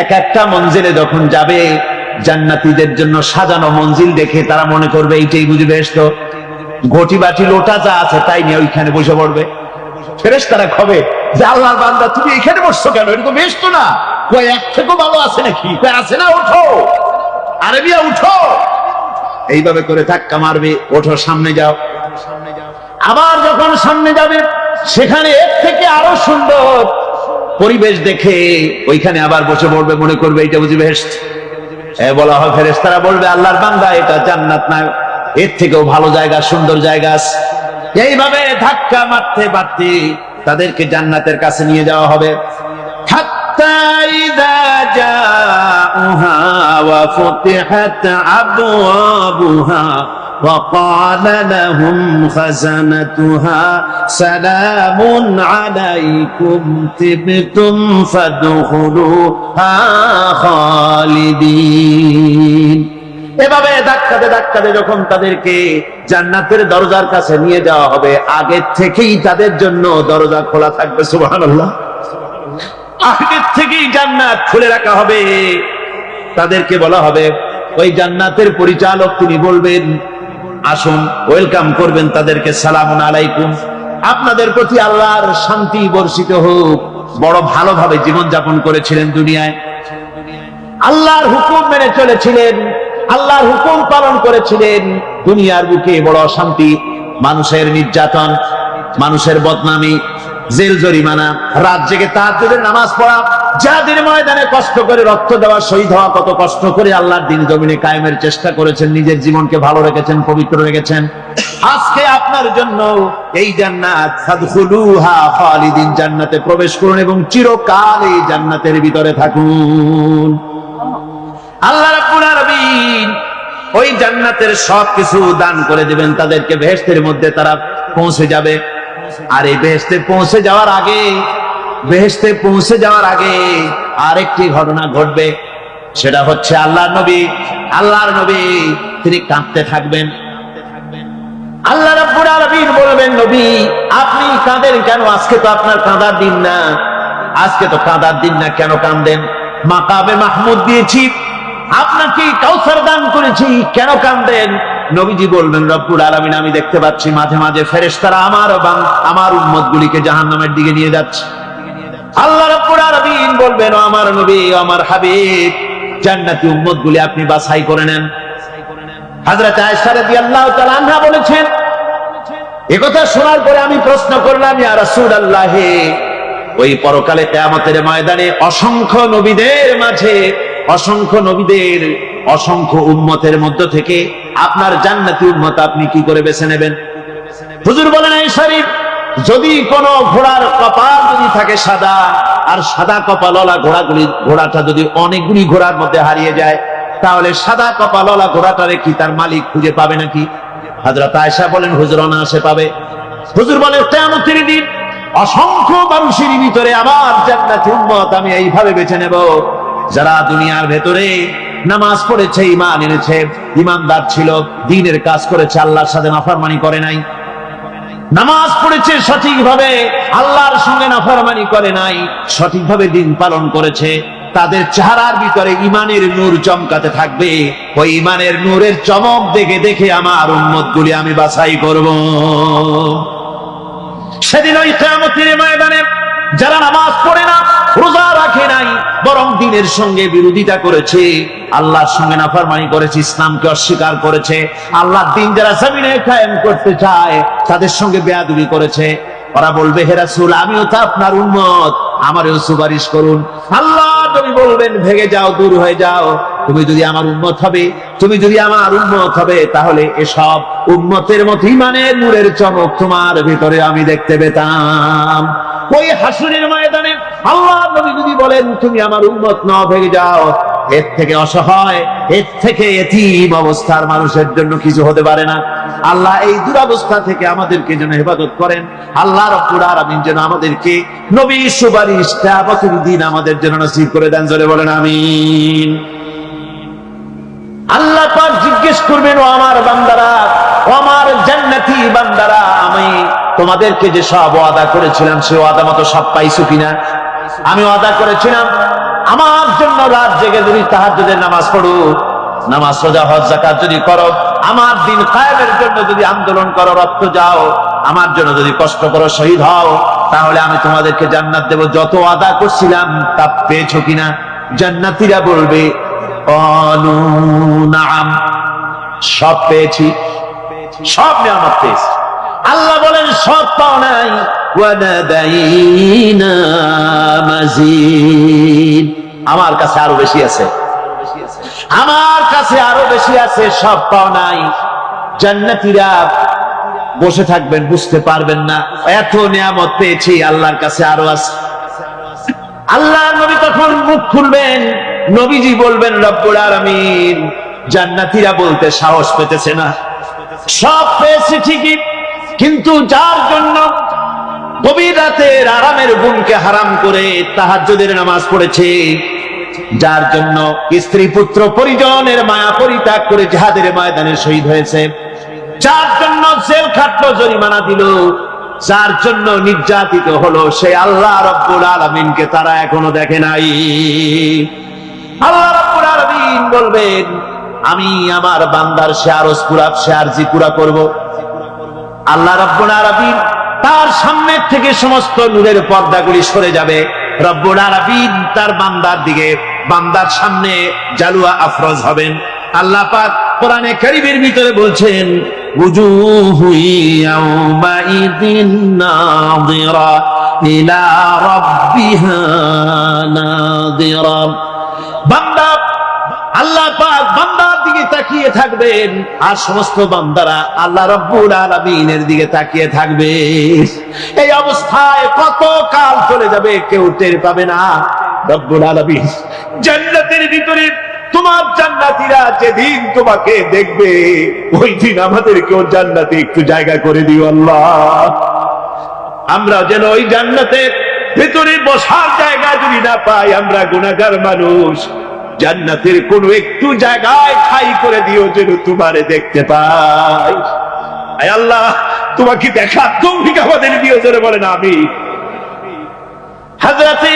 এক একটা মঞ্জিলে যখন যাবে, জান্নাতীদের জন্য সাজানো মঞ্জিল দেখে তারা মনে করবে এইটাই বুঝি বেহেশত। ঘটি বাটি লোটা যা আছে তাই নিয়ে ওইখানে বসে পড়বে। ফেরেশতারা খবে যে, আল্লাহর বান্দা তুমি এখানে বসছো কেন? এটা তো বেহেশত না। কই এক থেকেও ভালো আছে নাকি? কই আছে না, ওঠো আরবিয়া, উঠো। এইভাবে করে ধাক্কা মারবে, ওঠো সামনে যাও। আবার যখন সামনে যাবে, সেখানে এর থেকে আরো সুন্দর পরিবেশ দেখে ওইখানে আবার বসে পড়বে, মনে করবে এইটা বুঝি বেহেশত। বলা হয়, ফেরেশতারা বলবে, আল্লাহর বান্দা এটা জান্নাত না, এর থেকেও ভালো জায়গা, সুন্দর জায়গা আছে। এইভাবে ধাক্কা মারতে মারতে তাদেরকে জান্নাতের কাছে নিয়ে যাওয়া হবে। হাত্তা ইযা জাউহা ওয়া ফুতিহাত আবওয়াবুহা ওয়া ক্বালা লাহুম খাযানাতুহা সালামুন আলাইকুম তিবতুম ফাদখুলুহা খালিদিন। এভাবে ধাক্কাতে ধাক্কাতে যখন তাদেরকে জান্নাতের দরজার কাছে নিয়ে যাওয়া হবে, আগের থেকেই তাদের জন্য দরজা খোলা থাকবে। সুবহানাল্লাহ। আগের থেকেই জান্নাত খুলে রাখা হবে। তাদেরকে বলা হবে, ওই জান্নাতের পরিচালক তিনি বলবেন, আসুন, ওয়েলকাম করবেন তাদেরকে, সালামুন আলাইকুম, আপনাদের প্রতি আল্লাহর শান্তি বর্ষিত হোক। বড় ভালোভাবে জীবন যাপন করেছিলেন দুনিয়ায়, আল্লাহর হুকুম মেনে চলেছিলেন, আল্লাহর হুকুম পালন করেছিলেন। দুনিয়ার বুকে বড় অশান্তি, মানুষের নির্যাতন, মানুষের বদনামি, জেল জরিমানা, রাত জেগে তাহাজ্জুদের নামাজ পড়া, জিহাদের ময়দানে কষ্ট করে রক্ত দেওয়া, শহীদ হওয়া, কত কষ্ট করে আল্লাহর দ্বীন জমিনে কায়েমের চেষ্টা করেছেন, নিজের জীবনকে ভালো রেখেছেন, পবিত্র রেখেছেন। আজকে আপনার জন্য এই জান্নাত, ফাদখুলুহা খালিদিন, জান্নাতে প্রবেশ করুন এবং চিরকাল এই জান্নাতের ভিতরে থাকুন। আল্লাহ রাব্বুল আলামিন ওই জান্নাতের সবকিছু দান করে দিবেন তাদেরকে, বেহেশতের মধ্যে তারা পৌঁছে যাবে। আর এই বেহেশতে পৌঁছে যাওয়ার আগে আরেকটি ঘটনা ঘটবে, সেটা হচ্ছে আল্লাহর নবী তিনি কাঁদতে থাকবেন। আল্লাহ রাব্বুল আলামিন বলবেন, নবী আপনি কাঁদেন কেন? আজকে তো আপনার কাঁদার দিন না, কেন কাঁদেন? মাকামে মাহমুদ দিয়েছি, আপনাকে কাউসার দান করেছি, কেন কাঁদেন? নবীজি বলবেন, রব্বুল আলামিন আমি দেখতে পাচ্ছি মাঝে মাঝে ফেরেশতারা আমার উম্মতগুলিকে জাহান্নামের দিকে নিয়ে যাচ্ছে। আল্লাহ রাব্বুল আলামিন বলবেন, ও আমার নবী, ও আমার হাবিব, জান্নাতি উম্মতগুলি আপনি বাছাই করে নেন। হযরত আয়েশা রাদিয়াল্লাহু তাআলা আনহা বলেছেন, একথা শোনার পরে আমি প্রশ্ন করলাম, ইয়া রাসূলুল্লাহ, ওই পরকালে কিয়ামতের ময়দানে অসংখ্য নবীদের মাঝে, অসংখ্য উম্মতের মধ্য থেকে আপনার জান্নাতি উম্মত আপনি কি করে বেছে নেবেন? হুজুর বলেন, এই শরীফ, যদি কোন ঘোড়ার কপাল যদি থাকে সাদা, আর সাদা কপালওয়ালা ঘোড়াটা যদি অনেকগুলি ঘোড়ার মধ্যে হারিয়ে যায়, তাহলে সাদা কপালওয়ালা ঘোড়াটারে কি তার মালিক খুঁজে পাবে নাকি? হযরত আয়েশা বলেন, হুজুর অনায়াসে পাবে। হুজুর বলেন, কিয়ামতের দিন অসংখ্য মানুষের ভিতরে আমার জান্নাতি উম্মত আমি এইভাবে বেছে নেব, যারা দুনিয়ার ভেতরে নামাজ পড়েছে, ঈমান এনেছে, ঈমানদার ছিল, দ্বীনের কাজ করেছে, আল্লাহর সাথে নাফরমানি করে নাই, নামাজ পড়েছে সঠিকভাবে, আল্লাহর সঙ্গে নাফরমানি করে নাই, সঠিকভাবে দ্বীন পালন করেছে, তাদের চেহারার ভিতরে ঈমানের নূর চমকাতে থাকবে। ওই ঈমানের নূরের চমক দেখে দেখে আমার উম্মতগুলি আমি বাছাই করব। সেদিন ওই কিয়ামতের ময়দানে যারা নামাজ পড়ে না, রোজা রাখে নাই, বরং দ্বীনের সঙ্গে বিরোধিতা করেছে, আল্লাহর সঙ্গে নাফরমানি করেছে, ইসলামকে অস্বীকার করেছে, আল্লাহর দ্বীন যারা জমিনে কায়েম করতে চায় তাদের সঙ্গে বেয়াদবি করেছে, ওরা বলবে, হে রাসূল, আমিও তো আপনার উম্মত, আমারও সুপারিশ করুন। আল্লাহ নবী বলবেন, ভেগে যাও, দূর হয়ে যাও, তুমি যদি আমার উম্মত হবে, তাহলে এসব উম্মতের মতো ঈমানের নূরের চমক তোমার ভিতরে আমি দেখতে পেতাম। ওই হাসরের ময়দানে আল্লাহ নবী যদি বলেন, তুমি আমার উম্মত নও, ভেগে যাও, এর থেকে অসহায়, এর থেকে এতিম অবস্থার মানুষের জন্য কিছু হতে পারে না। আল্লাহ এই দুরবস্থা থেকে আমাদেরকে যেন হেফাজত করেন। আল্লাহ রাব্বুল আলামিন যেন আমাদেরকে নবীর সুপারিশ কিয়ামতের দিন আমাদের জন্য নসিব করে দেন, জোরে বলেন আমিন। আল্লাহ পাক জিজ্ঞেস করবেন, ও আমার বান্দারা, ও আমার জান্নাতি বান্দারা, আমি তোমাদেরকে যে সব ওয়াদা করেছিলাম, সে ওয়াদা মতো সব পাইছো কিনা? আমি ওয়াদা করেছিলাম আমার জন্য রাত জেগে যদি তাহাজ্জুদের নামাজ পড়ো, নামাজ, রোজা, হজ, যাকাত যদি করো, আমার দিন কায়েমের জন্য যদি আন্দোলন করো, রক্ত যাও, আমার জন্য যদি কষ্ট করো, শহীদ হও, তাহলে আমি তোমাদেরকে জান্নাত দেব। যত ওয়াদা করছিলাম তা পেয়েছো কিনা? জান্নাতীরা বলবে, ক্বালু নাআম, সব পেয়েছি, সব নিয়ামত পেয়েছি। আল্লাহ বলেন, সব পাও নাই, ওয়ালাদাইনা মাজিদ, আমার কাছে আরো বেশি আছে, আমার কাছে আরো বেশি আছে, সব পাও নাই। জান্নাতীরা বসে থাকবেন, বুঝতে পারবেন না, এত নিয়ামত পেয়েছি, আল্লাহর কাছে আরো আছে। আল্লাহর নবী তখন মুখ খুলবেন, নবীজি বলবেন, রব্বুল আলামিন, জান্নাতীরা বলতে সাহস পেতেছে না, সব পেয়েছে ঠিকই, কিন্তু যার জন্য গভীর রাতের আরামের ঘুমকে হারাম করে তাহাজ্জুদের নামাজ পড়েছে, যার জন্য স্ত্রী পুত্র পরিজনের মায়া পরিত্যাগ করে জিহাদের ময়দানে শহীদ হয়েছে, যার জন্য জেল খাটলো, জরিমানা দিল, যার জন্য নির্যাতিত হলো, সে আল্লাহ রাব্বুল আলামিনকে তারা এখনো দেখে নাই। আল্লাহ রাব্বুল আলামিন বলবেন, আমি আমার বান্দার শেয়ারজ পুরা শেয়ারজি পুরা করব। আল্লাহ রাব্বুল আলামিন তার সামনে থেকে সমস্ত নূরের পর্দাগুলি সরে যাবে। রব্বুল আলামিন তার বান্দার দিকে, বান্দার সামনে জালুয়া আফরোজ হবেন। আল্লাহ পাক কোরআনে কারীমের ভিতরে বলছেন, উজুহু ইয়াওমাইদিন নাযিরা ইলা রাব্বিহা নাযিরা। বান্দা, আল্লাহ পাক বান্দার দিকে তাকিয়ে থাকবেন, আর সমস্ত বান্দারা আল্লাহ রাব্বুল আলামিনের দিকে তাকিয়ে থাকবে। এই অবস্থায় কত কাল চলে যাবে কেউ টের পাবে না। রব্বুল আলামিন জান্নাতের ভিতরে তোমার জান্নাতীরা যেদিন তোমাকে দেখবে, ওই দিন আমাদেরকেও জান্নাতে একটু জায়গা করে দিও আল্লাহ। আমরা যেন ওই জান্নাতের ভিতরে বসার জায়গা যদি না পাই, আমরা গুনাহগার মানুষ, জান্নাতের কোন একটু জায়গায় ঠাঁই করে দিও যেন তোমারে দেখতে পাই। আয় আল্লাহ, তোমাকে দেখার তৌফিক আমাদের দিও, জোরে বলেন আমিন। হযরতে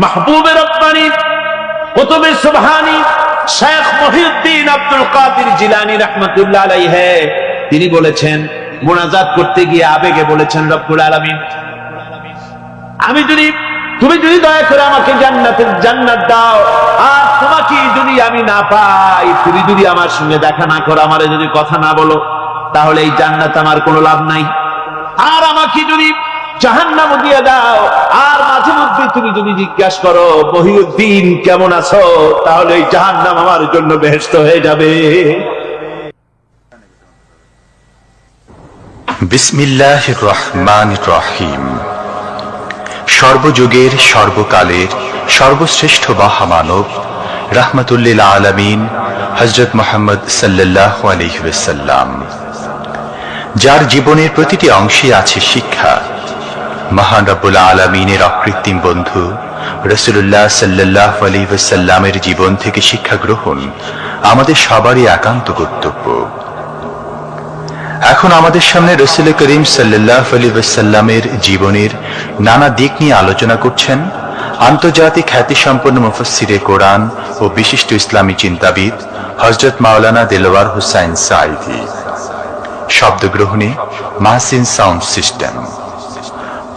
মাহবুবে রব্বানী কুতুবে সুবহানী শেখ মহিউদ্দিন আব্দুল কাদের জিলানী রাহমাতুল্লাহ আলাইহি তিনি বলেছেন, মুনাজাত করতে গিয়ে আবেগে বলেছেন, রব্বুল আলামিন তুমি যদি দয়া করে আমাকে জান্নাত দাও, আর তোমাকে যদি আমি না পাই, তুমি যদি আমার সঙ্গে দেখা না করো, আমারে যদি কথা না বলো, তাহলে এই জান্নাত আমার কোনো লাভ নাই। আর আমাকে যদি জাহান্নাম দিয়ে দাও, আর মাঝে মধ্যে তুমি যদি জিজ্ঞাসা করো মহিউদ্দিন কেমন আছো, তাহলে এই জাহান্নাম আমার জন্য বেহেশত হয়ে যাবে। বিসমিল্লাহির রহমানির রহিম। সর্বযুগের সর্বকালের সর্বশ্রেষ্ঠ মহামানব রাহমাতুল্লিল আলামিন হযরত মুহাম্মদ সাল্লাল্লাহু আলাইহি ওয়াসাল্লাম, যার জীবনের প্রতিটি অংশে আছে শিক্ষা, মহান রব্বুল আলামিনের অকৃত্রিম বন্ধু রাসূলুল্লাহ সাল্লাল্লাহু আলাইহি ওয়াসাল্লামের জীবন থেকে শিক্ষা গ্রহণ আমাদের সবারই একান্ত কর্তব্য। এখন আমাদের সামনে রাসূল করিম সাল্লাল্লাহু আলাইহি ওয়াসাল্লামের জীবনের নানা দিক নিয়ে আলোচনা করছেন আন্তর্জাতিক খ্যাতিসম্পন্ন মুফাসসিরে কোরআন ও বিশিষ্ট ইসলামী চিন্তাবিদ হযরত মাওলানা দেলওয়ার হোসাইন সাঈদী। শব্দগ্রহণে মাহসিন সাউন্ড সিস্টেম,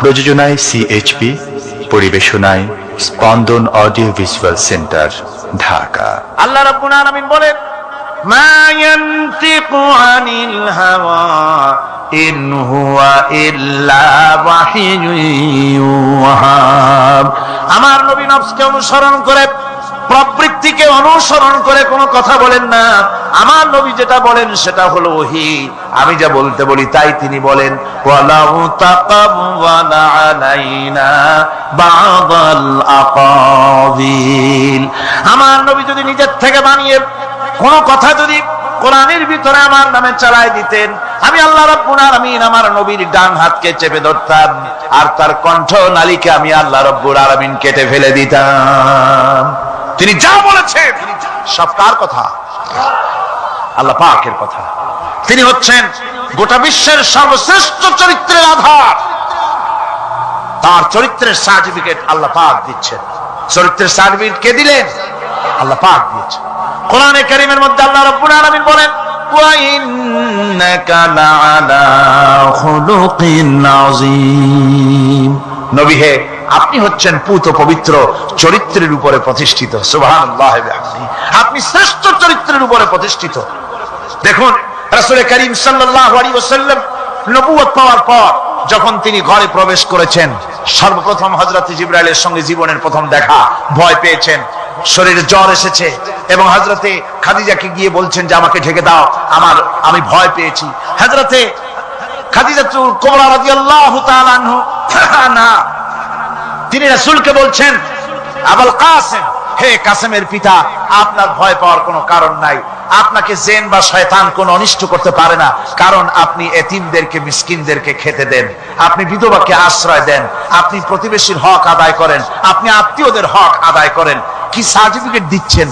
প্রযোজনায় সিএইচপি, পরিবেশনায় স্পন্দন অডিও ভিজুয়াল সেন্টার, ঢাকা। আল্লাহ রাব্বুল আলামিন বলেন, মা ইয়ানতিকু আনিল হাওয়া ইন হুয়া ইল্লা ওয়াহিয়ুন ইউহা। আমার নবী নফসকে অনুসরণ করে, প্রবৃত্তিকে অনুসরণ করে কোনো কথা বলেন না। আমার নবী যেটা বলেন সেটা হলো ওহী। আমি যা বলতে বলি তাই তিনি বলেন। ওয়ালাউ তাকাওয়ালা আলাইনা বা'দাল আকাবিল। আমার নবী যদি নিজের থেকে বানিয়ে কোন কথা যদি কোরআনের ভিতরে আমার নামে চালায় দিতেন, আমি আল্লাহ রাব্বুল আলামিন আমার নবীর ডান হাতকে চেপে ধরতাম, আর তার কণ্ঠ নালীকে আমি আল্লাহ রাব্বুল আলামিন কেটে ফেলে দিতাম। তিনি যা বলেছেন সব কার কথা? আল্লাহ পাকের কথা। তিনি হচ্ছেন গোটা বিশ্বের সর্বশ্রেষ্ঠ চরিত্রের আধার। তার চরিত্রের সার্টিফিকেট আল্লাহ পাক দিচ্ছেন। চরিত্রের সার্টিফিকেট কে দিলেন? আল্লাহ পাক দিয়েছেন। কোরআনে কারীমের মধ্যে আল্লাহ রাব্বুল আলামিন বলেন, ওয়া ইন্নাকা লাআলা খুলুকিন আযীম। নবী হে, আপনি হচ্ছেন পুত পবিত্র চরিত্রের উপরে প্রতিষ্ঠিত। সুবহানাল্লাহ ওয়া বিহামদিহি। আপনি শ্রেষ্ঠ চরিত্রের উপরে প্রতিষ্ঠিত। দেখুন, রাসূল করিম সাল্লাল্লাহু আলাইহি ওয়াসাল্লাম নবুয়ত পাওয়ার পর যখন তিনি ঘরে প্রবেশ করেছেন, সর্বপ্রথম হযরত জিবরাইলের সঙ্গে জীবনের প্রথম দেখা, ভয় পেয়েছেন, শরীরে জ্বর এসেছে, এবং হযরতে খাদিজাকে গিয়ে বলছেন যে আমাকে ঢেকে দাও, আমি ভয় পেয়েছি। হযরতে খাদিজাতুল কুবরা রাদিয়াল্লাহু তাআলা আনহা তিনি রাসূলকে বলছেন, আবুল কাসেম, হে কাসেমের পিতা, আপনার ভয় পাওয়ার কোনো কারণ নাই। আপনাকে জিন বা শয়তান কোনো অনিষ্ট করতে পারে না, কারণ আপনি এতিমদেরকে, মিসকিনদেরকে খেতে দেন, আপনি বিধবাকে আশ্রয় দেন, আপনি প্রতিবেশীর হক আদায় করেন, আপনি আত্মীয়দের হক আদায় করেন। কি সার্টিফিকেট দিচ্ছেন?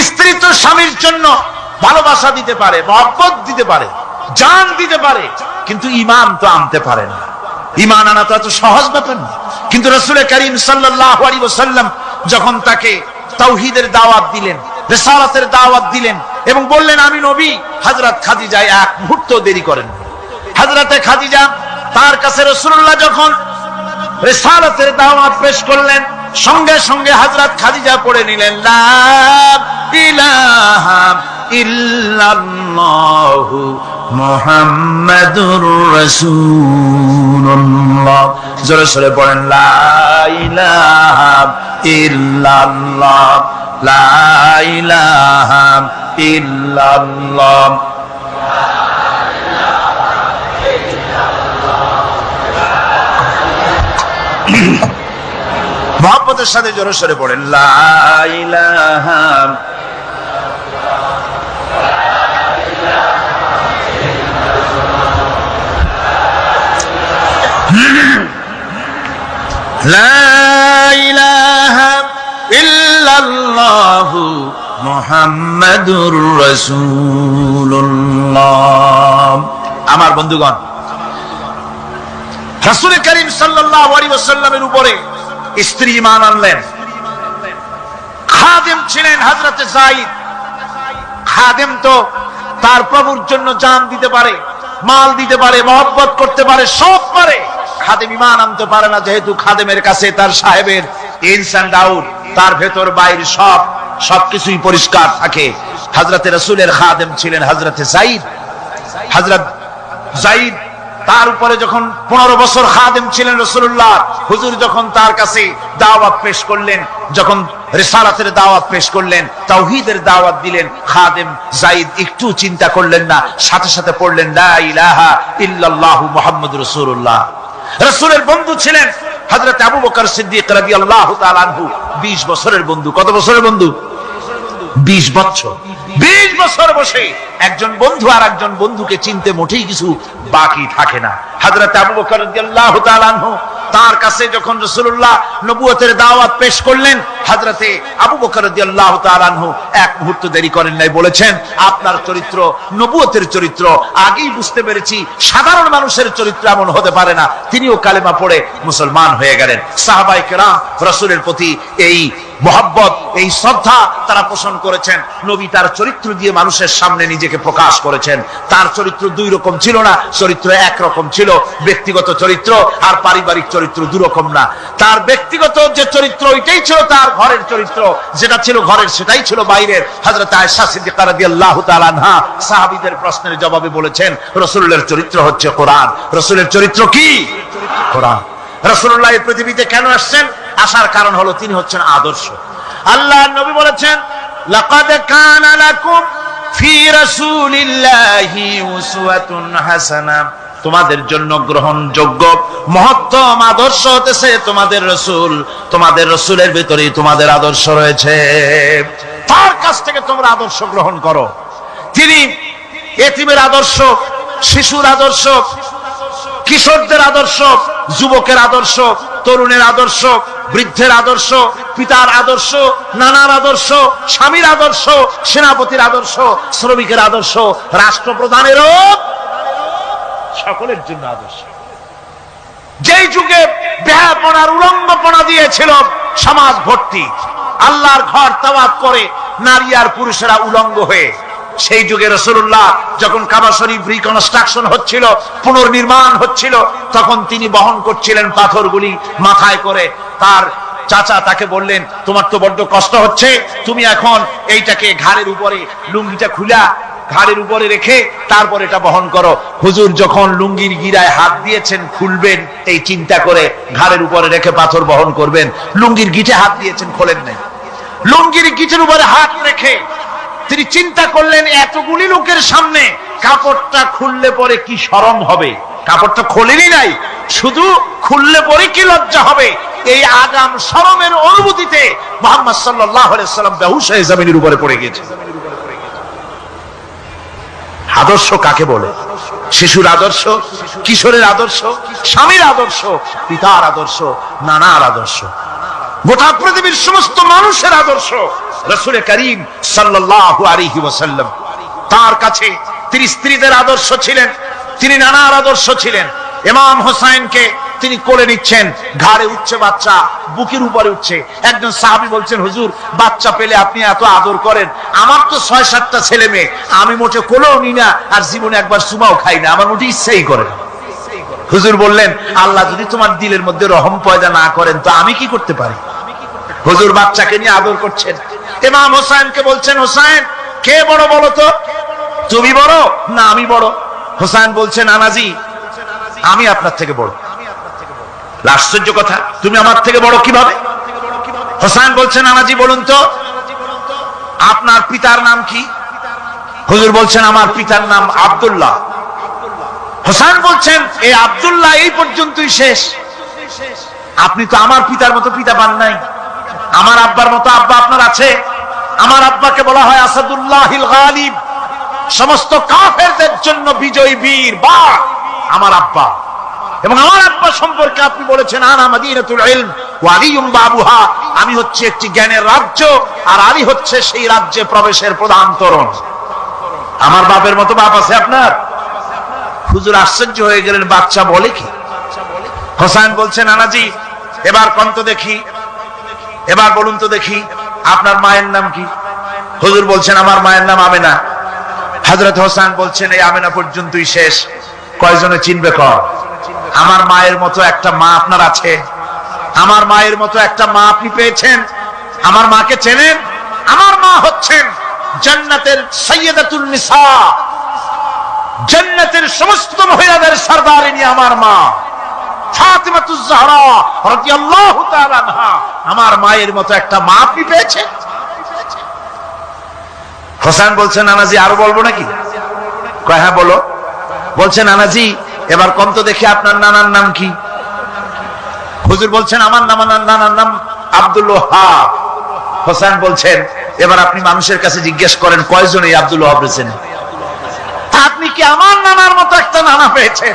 স্ত্রী তো স্বামীর জন্য ভালোবাসা দিতে পারে, মহব্বত দিতে পারে, জান দিতে পারে, কিন্তু ঈমান তো আনতে পারে না। ঈমান আনা তো এত সহজ ব্যাপার না। কিন্তু রাসূল করিম সাল্লাল্লাহু আলাইহি ওয়াসাল্লাম যখন তাকে তাওহীদের দাওয়াত দিলেন, রিসালাতের দাওয়াত দিলেন এবং বললেন আমি নবী। হযরত খাদিজা এক মুহূর্ত দেরি করেন। হযরতে খাদিজা তার কাছে রাসূলুল্লাহ যখন রিসালাতের দাওয়াত পেশ করলেন, সঙ্গে সঙ্গে হযরত খাদিজা পড়ে নিলেন লা ইলাহা ইল্লাল্লাহু মুহাম্মাদুর রাসূলুল্লাহ। জোরে জোরে পড়েন লা ইলাহা ইল্লাল্লাহ, লা ইলাহা ইল্লাল্লাহ। মুহাব্বতের সাথে জোরে জোরে পড়েন লা ইলাহা লা ইলাহা ইল্লাল্লাহু মুহাম্মাদুর রাসূলুল্লাহ। আমার বন্ধুগণ, রাসূল করিম সাল্লাল্লাহু আলাইহি ওয়াসাল্লামের উপরে স্ত্রী ঈমান আনলেন। খাদেম ছিলেন হযরত যায়েদ। খাদেম তো তার প্রভুর জন্য জান দিতে পারে, মাল দিতে পারে, মহব্বত করতে পারে, সব পারে। খাদেম ঈমান আনতে পারে না, যেহেতু খাদেমের কাছে তার সাহেবের ইনসান দাউদ, তার ভেতর বাইরে সবকিছুই পরিষ্কার থাকে। হযরতে রাসূলের খাদেম ছিলেন হযরতে যায়েদ। হযরত যায়েদ তার উপরে যখন 15 বছর খাদেম ছিলেন রাসূলুল্লাহ, হুজুর যখন তার কাছে দাওয়াত পেশ করলেন, যখন রিসালাতের দাওয়াত পেশ করলেন, তাওহীদের দাওয়াত দিলেন, খাদেম যায়েদ একটু চিন্তা করলেন না, সাথে সাথে পড়লেন লা ইলাহা ইল্লাল্লাহু মুহাম্মাদুর রাসূলুল্লাহ। রাসূলের বন্ধু ছিলেন হযরত আবু বকর সিদ্দিক রাদিয়াল্লাহু তাআলা আনহু। 20 বছরের বন্ধু। কত বছরের বন্ধু? 20 বছর। 20 বছর বসে একজন বন্ধু আর একজন বন্ধুকে চিনতে মোটেই কিছু বাকি থাকে না। হযরত আবু বকর রাদিয়াল্লাহু তাআলা আনহু তার কাছে যখন রাসূলুল্লাহ নবুয়তের দাওয়াত পেশ করলেন, হযরতে আবু বকর রাদিয়াল্লাহু তাআলা আনহু এক মুহূর্ত দেরি করেন নাই, বলেছেন আপনার চরিত্র নবুয়তের চরিত্র আগেই বুঝতে পেরেছি, সাধারণ মানুষের চরিত্র এমন হতে পারে না। তিনিও কালেমা পড়ে মুসলমান হয়ে গেলেন। সাহাবায়ে কেরাম রাসূলের প্রতি এই মোহাব্বত, এই শ্রদ্ধা তারা পোষণ করেছেন। নবী তার চরিত্র দিয়ে মানুষের সামনে নিজেকে প্রকাশ করেছেন। তার চরিত্র দুই রকম ছিল না, চরিত্র একরকম ছিল। ব্যক্তিগত চরিত্র আর পারিবারিক চরিত্র দুরকম না। তার ব্যক্তিগত যে চরিত্র ওইটাই ছিল তার ঘরের চরিত্র, যেটা ছিল ঘরের সেটাই ছিল বাইরের। হযরত আয়েশা সিদ্দিকা রাদিয়াল্লাহু তাআলা আনহা সাহাবীদের প্রশ্নের জবাবে বলেছেন রাসূলের চরিত্র হচ্ছে কোরআন। রাসূলের চরিত্র কি? কোরআন। রাসূলুল্লাহ এই পৃথিবীতে কেন আসছেন? আসার কারণ হলো তিনি হচ্ছেন আদর্শ। আল্লাহর নবী বলেছেন লাকাদ কানা লাকুম ফি রাসূলিল্লাহি উসওয়াতুন হাসানাহ, তোমাদের জন্য গ্রহণযোগ্য মহত্তম আদর্শ হতেছে তোমাদের রাসূল। তোমাদের রাসূলের ভিতরেই তোমাদের আদর্শ রয়েছে, তার কাছ থেকে তোমরা আদর্শ গ্রহণ করো। তিনি এতিমের আদর্শ, শিশুর আদর্শ, কিশোরদের আদর্শ, যুবকের আদর্শ, তরুণের আদর্শ, বৃদ্ধের আদর্শ, পিতার আদর্শ, নানার আদর্শ, স্বামীর আদর্শ, সেনাপতির আদর্শ, শ্রমিকের আদর্শ, রাষ্ট্রপ্রধানেরও সকলের জন্য আদর্শ। যেই যুগে বেহাপনার উলঙ্গপনা দিয়েছিল সমাজ ভর্তি, আল্লাহর ঘর তাওয়াফ করে নারী আর পুরুষেরা উলঙ্গ হয়ে, সেই যুগে রাসূলুল্লাহ যখন কাবা শরীফ রিকনস্ট্রাকশন হচ্ছিল, পুনর্নির্মাণ হচ্ছিল, তখন তিনি বহন করছিলেন পাথরগুলি মাথায় করে। তার চাচা তাকে বললেন তোমার তো বড্ড কষ্ট হচ্ছে, তুমি এখন এইটাকে ঘাড়ের উপরে, লুঙ্গিটা খুলা ঘাড়ের উপরে রেখে তারপর এটা বহন করো। হুজুর যখন লুঙ্গির গিরায় হাত দিয়েছেন খুলবেন এই চিন্তা করে ঘাড়ের উপরে রেখে পাথর বহন করবেন, লুঙ্গির গিটে হাত দিয়েছেন, খোলেন নাই। লুঙ্গির গিটের উপরে হাত রেখে তিনি চিন্তা করলেন এতগুলি লোকের সামনে কাপড়টা খুললে পরে কি শরম হবে। কাপড়টা খোলেনি নাই, শুধু খুললে পরে কি লজ্জা হবে। এই আগাম শরমের অনুভূতিতে মুহাম্মদ সাল্লাল্লাহু আলাইহি ওয়াসাল্লাম বেহুশ হয়ে জমিনের উপরে পড়ে গেছে। আদর্শ কাকে বলে? শিশুর আদর্শ, কিশোরের আদর্শ, স্বামীর আদর্শ, পিতার আদর্শ, নানার আদর্শ, গোটা পৃথিবীর সমস্ত মানুষের আদর্শ রাসূল করিম সাল্লাল্লাহু আলাইহি ওয়াসাল্লাম। তার কাছে তিনি স্ত্রীদের আদর্শ ছিলেন, তিনি নানার আদর্শ ছিলেন। ইমাম হোসেনকে তিনি কোলে নিচ্ছেন, ঘাড়ে উঠছে বাচ্চা, বুকের উপরে উঠছে। একজন সাহাবী বলছেন, হুজুর বাচ্চা পেলে আপনি এত আদর করেন, আমার তো 6-7টা ছেলে মেয়ে, আমি মোটে কোলেও নি না, আর জীবনে একবার সুমাও খাই না, আমার মোটে ইচ্ছাই করে না। হুজুর বললেন, আল্লাহ যদি তোমার দিলের মধ্যে রহম পয়দা না করেন তো আমি কি করতে পারি? হুজুর বাচ্চাকে নিয়ে আদর করছেন। ইমাম হোসেনকে বলছেন, হোসেন কে বড় বলো তো, তুমি বড় না আমি বড়? হোসেন বলছেন, নানাজি আমি আপনার থেকে বড়। আশ্চর্য কথা, তুমি আমার থেকে বড় কিভাবে? হোসেন বলছেন, নানাজি বলুন তো আপনার পিতার নাম কি? হুজুর বলছেন, আমার পিতার নাম আব্দুল্লাহ। হোসেন বলছেন, এই আব্দুল্লাহ এই পর্যন্তই শেষ, আপনি তো আমার পিতার মতো পিতা পান নাই, আমার আব্বার মতো আব্বা আপনার আছে। আমার আব্বাকে বলা হয় আসাদুল্লাহিল গালিব, সমস্ত কাফেরদের জন্য বিজয়ী বীর বা আমার আব্বা। এবং আমার আব্বা সম্পর্কে আপনি বলেছেন, আনা মাদিনাতুল ইলম ওয়া আলিয়ুম বাবুহা, আমি হচ্ছে একটি জ্ঞানের রাজ্য আর আলী হচ্ছে সেই রাজ্যে প্রবেশের প্রধান তোরণ। আমার বাপের মতো বাপ আছে আপনার? হুজুর আশ্চর্য হয়ে গেলেন, বাচ্চা বলে কি? হোসেন বলছেন, নানাজি এবার কোন তো দেখি, এবার বলুন তো দেখি আপনার মায়ের নাম কি? হুজুর বলছেন, আমার মায়ের নাম আমেনা। হযরত হোসেন বলছেন, এই আমেনা পর্যন্তই শেষ, কয়জনে চিনবে কর? আমার মায়ের মতো একটা মা আপনার আছে? আমার মায়ের মতো একটা মা আপনি পেয়েছেন? আমার মাকে চেনেন? আমার মা হচ্ছেন জান্নাতের সাইয়্যিদাতুন নিসা, জান্নাতের সমস্ত মহিলাদের সরদারিনী আমার মা ফাতিমাতুজ জাহরা রাদিয়াল্লাহু তাআলা আনহা। আমার মায়ের মতো একটা মা আপনি পেয়েছেন? হোসেন বলছেন, নানাজি আরো বলবো নাকি? কয় হ্যাঁ বলো। বলছেন, নানাজি এবার কোন তো দেখি আপনার নানার নাম কি? হুজুর বলছেন, আমার নানার নাম আব্দুল ওয়াহাব। হোসেন বলছেন, এবার আপনি মানুষের কাছে জিজ্ঞেস করেন কয়জন এই আব্দুল ওয়াহাব রয়েছেন? আপনি কি আমার নানার মতো একটা নানা পেয়েছেন?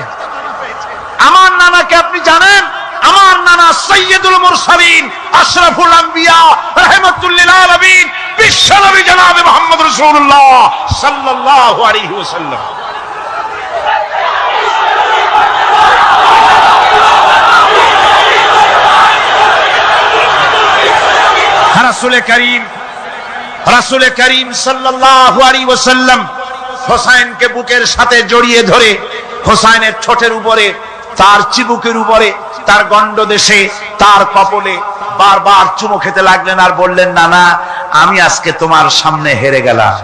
আমার নানাকে আপনি জানেন? আমার নানা সাইয়্যিদুল মুরসালিন আশরাফুল আম্বিয়া রাহমাতুল লিল আলামিন বিশ্বনবী জনাবে মুহাম্মদ রাসূলুল্লাহ সাল্লাল্লাহু আলাইহি ওয়াসাল্লাম। রাসূল করিম সাল্লাল্লাহু আলাইহি ওয়াসাল্লাম হোসেনকে বুকের সাথে জড়িয়ে ধরে হোসেনের ঠোঁটের উপরে, তার চিবুকের উপরে, তার গন্ডদেশে, তার কপলে বারবার চুমো খেতে লাগলেন আর বললেন, নানা আমি আজকে তোমার সামনে হেরে গেলাম।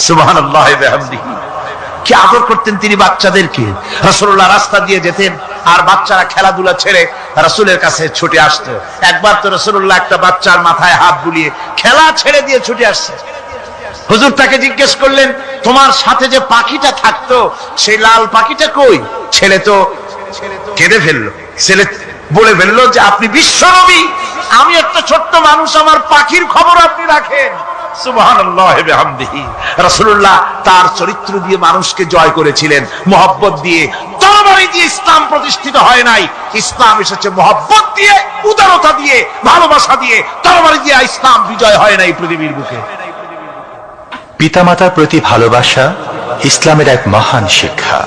সুবহানাল্লাহি ওয়া বিহামদিহি। কি আদর করতেন তিনি বাচ্চাদেরকে। রাসূলুল্লাহ রাস্তা দিয়ে যেতেন আর বাচ্চারা খেলাধুলা ছেড়ে রাসূলের কাছে ছুটে আসতো। একবার তো রাসূলুল্লাহ একটা বাচ্চার মাথায় হাত বুলিয়ে খেলা ছেড়ে দিয়ে ছুটে আসছে। হুজুর তাকে জিজ্ঞেস করলেন, তোমার সাথে যে পাখিটা থাকতো সেই লাল পাখিটা কই? ছেলে তো কেঁদে ফেললো। ছেলে বলে ফেললো যে আপনি বিশ্বনবী, আমি একটা ছোট্ট মানুষ, আমার পাখির খবর আপনি রাখেন। সুবহানাল্লাহি ওয়া বিহামদিহি। রাসূলুল্লাহ তার চরিত্র দিয়ে মানুষকে জয় করেছিলেন, মহব্বত দিয়ে। তরবারি দিয়ে ইসলাম প্রতিষ্ঠিত হয় নাই, ইসলাম এসেছে মহব্বত দিয়ে, উদারতা দিয়ে, ভালোবাসা দিয়ে। তরবারি দিয়ে ইসলাম বিজয় হয় নাই পৃথিবীর বুকে। পিতামাতার প্রতি ভালোবাসা ইসলামের এক মহান শিক্ষা,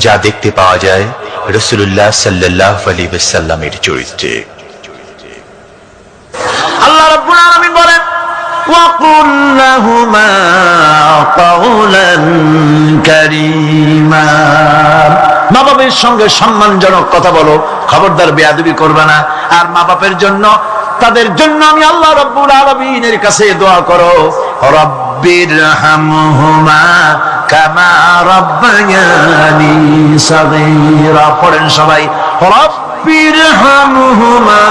যা দেখতে পাওয়া যায় রাসূলুল্লাহ সাল্লাল্লাহু আলাইহি ওয়াসাল্লামের চরিত্রে। আল্লাহ রাব্বুল আলামিন বলেন, وَقُلْ لَهُمَا قَوْلًا كَرِيمًا। মা বাবার সঙ্গে সম্মানজনক কথা বলো, খবরদার বেয়াদবি করবে না। আর মা বাবার জন্য, তাদের জন্য আমি আল্লাহ রাব্বুল আলামিনের কাছে দোয়া করো, রব্বিরহামহুমা কামা রাব্বায়ানি সাগীরা। পড়েন সবাই, রব্বিরহামহুমা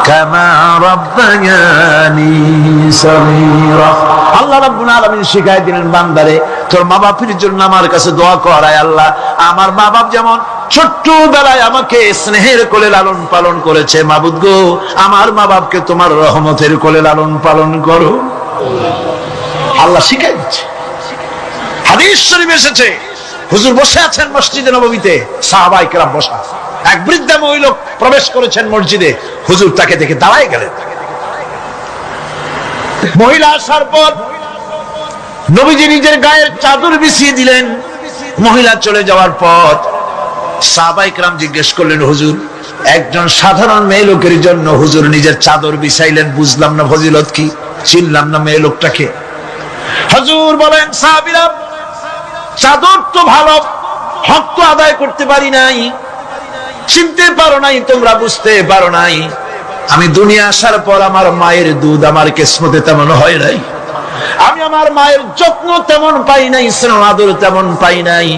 কামা রাব্বায়ানি সাগীরা। আল্লাহ রাব্বুল আলামিন শিখায় দিলেন, বান্দারে তোর মা বাপের জন্য আমার কাছে দোয়া কর, আয় আল্লাহ আমার মা বাপ যেমন ছোট্টবেলায় আমাকে স্নেহের কোলে লালন পালন করেছে, মাবুদ গো আমার মা বাপকে তোমার রহমতের কোলে লালন পালন করো। আল্লাহ শিখাই দিচ্ছে। হাদিস শরীফ এসেছে, হুজুর বসে আছেন মসজিদে নববীতে, সাহাবায়ে কেরাম বসা। এক বৃদ্ধা মহিলা প্রবেশ করেছেন মসজিদে, হুজুর তাকে দেখে দাঁড়ায় গেলেন। মহিলা আসার পর নবীজি নিজের গায়ের চাদর বিছিয়ে দিলেন। মহিলা চলে যাওয়ার পর সাহাবায়ে কেরাম জিজ্ঞেস করলেন, হুজুর একজন সাধারণ মেয়ে লোকের জন্য হুজুর নিজের চাদর বিছাইলেন, বুঝলাম না ফজিলত কি, চিনলাম না মেয়ে লোকটাকে। হুজুর বলেন, সাহাবীরা চাদর তো ভালো, হক তো আদায় করতে পারি নাই, চিনতে পারো নাই, তোমরা বুঝতে পারো নাই। আমি দুনিয়া আসার পর আমার মায়ের দুধ আমার কিসমতে তেমন হয় নাই, আমি আমার মায়ের যত্ন তেমন পাই নাই, স্নেহ আদর তেমন পাই নাই।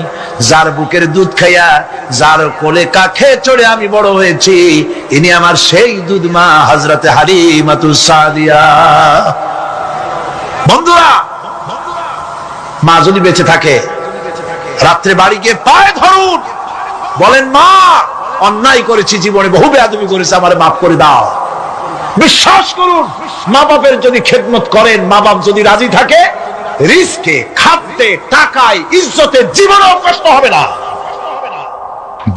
যার বুকের দুধ খাইয়া, যার কোলে কাখে চড়ে আমি বড় হয়েছি, ইনি আমার সেই দুধ মা হযরতে হালিমাতুস সাদিয়া। বন্ধুরা, মা যদি বেঁচে থাকে, রাত্রে বাড়ি গিয়ে পায়ে ধরুন, বলেন, মা অন্যায় করেছি, জীবনে বহু বেয়াদবি করেছি, আমারে মাফ করে দাও। বিশ্বাস করুন, মা বাপের যদি খেদমত করেন, মা বাপ যদি রাজি থাকে, রিস্কে, খাদ্যে, টাকায়, ইজ্জতে জীবনেও কষ্ট হবে না।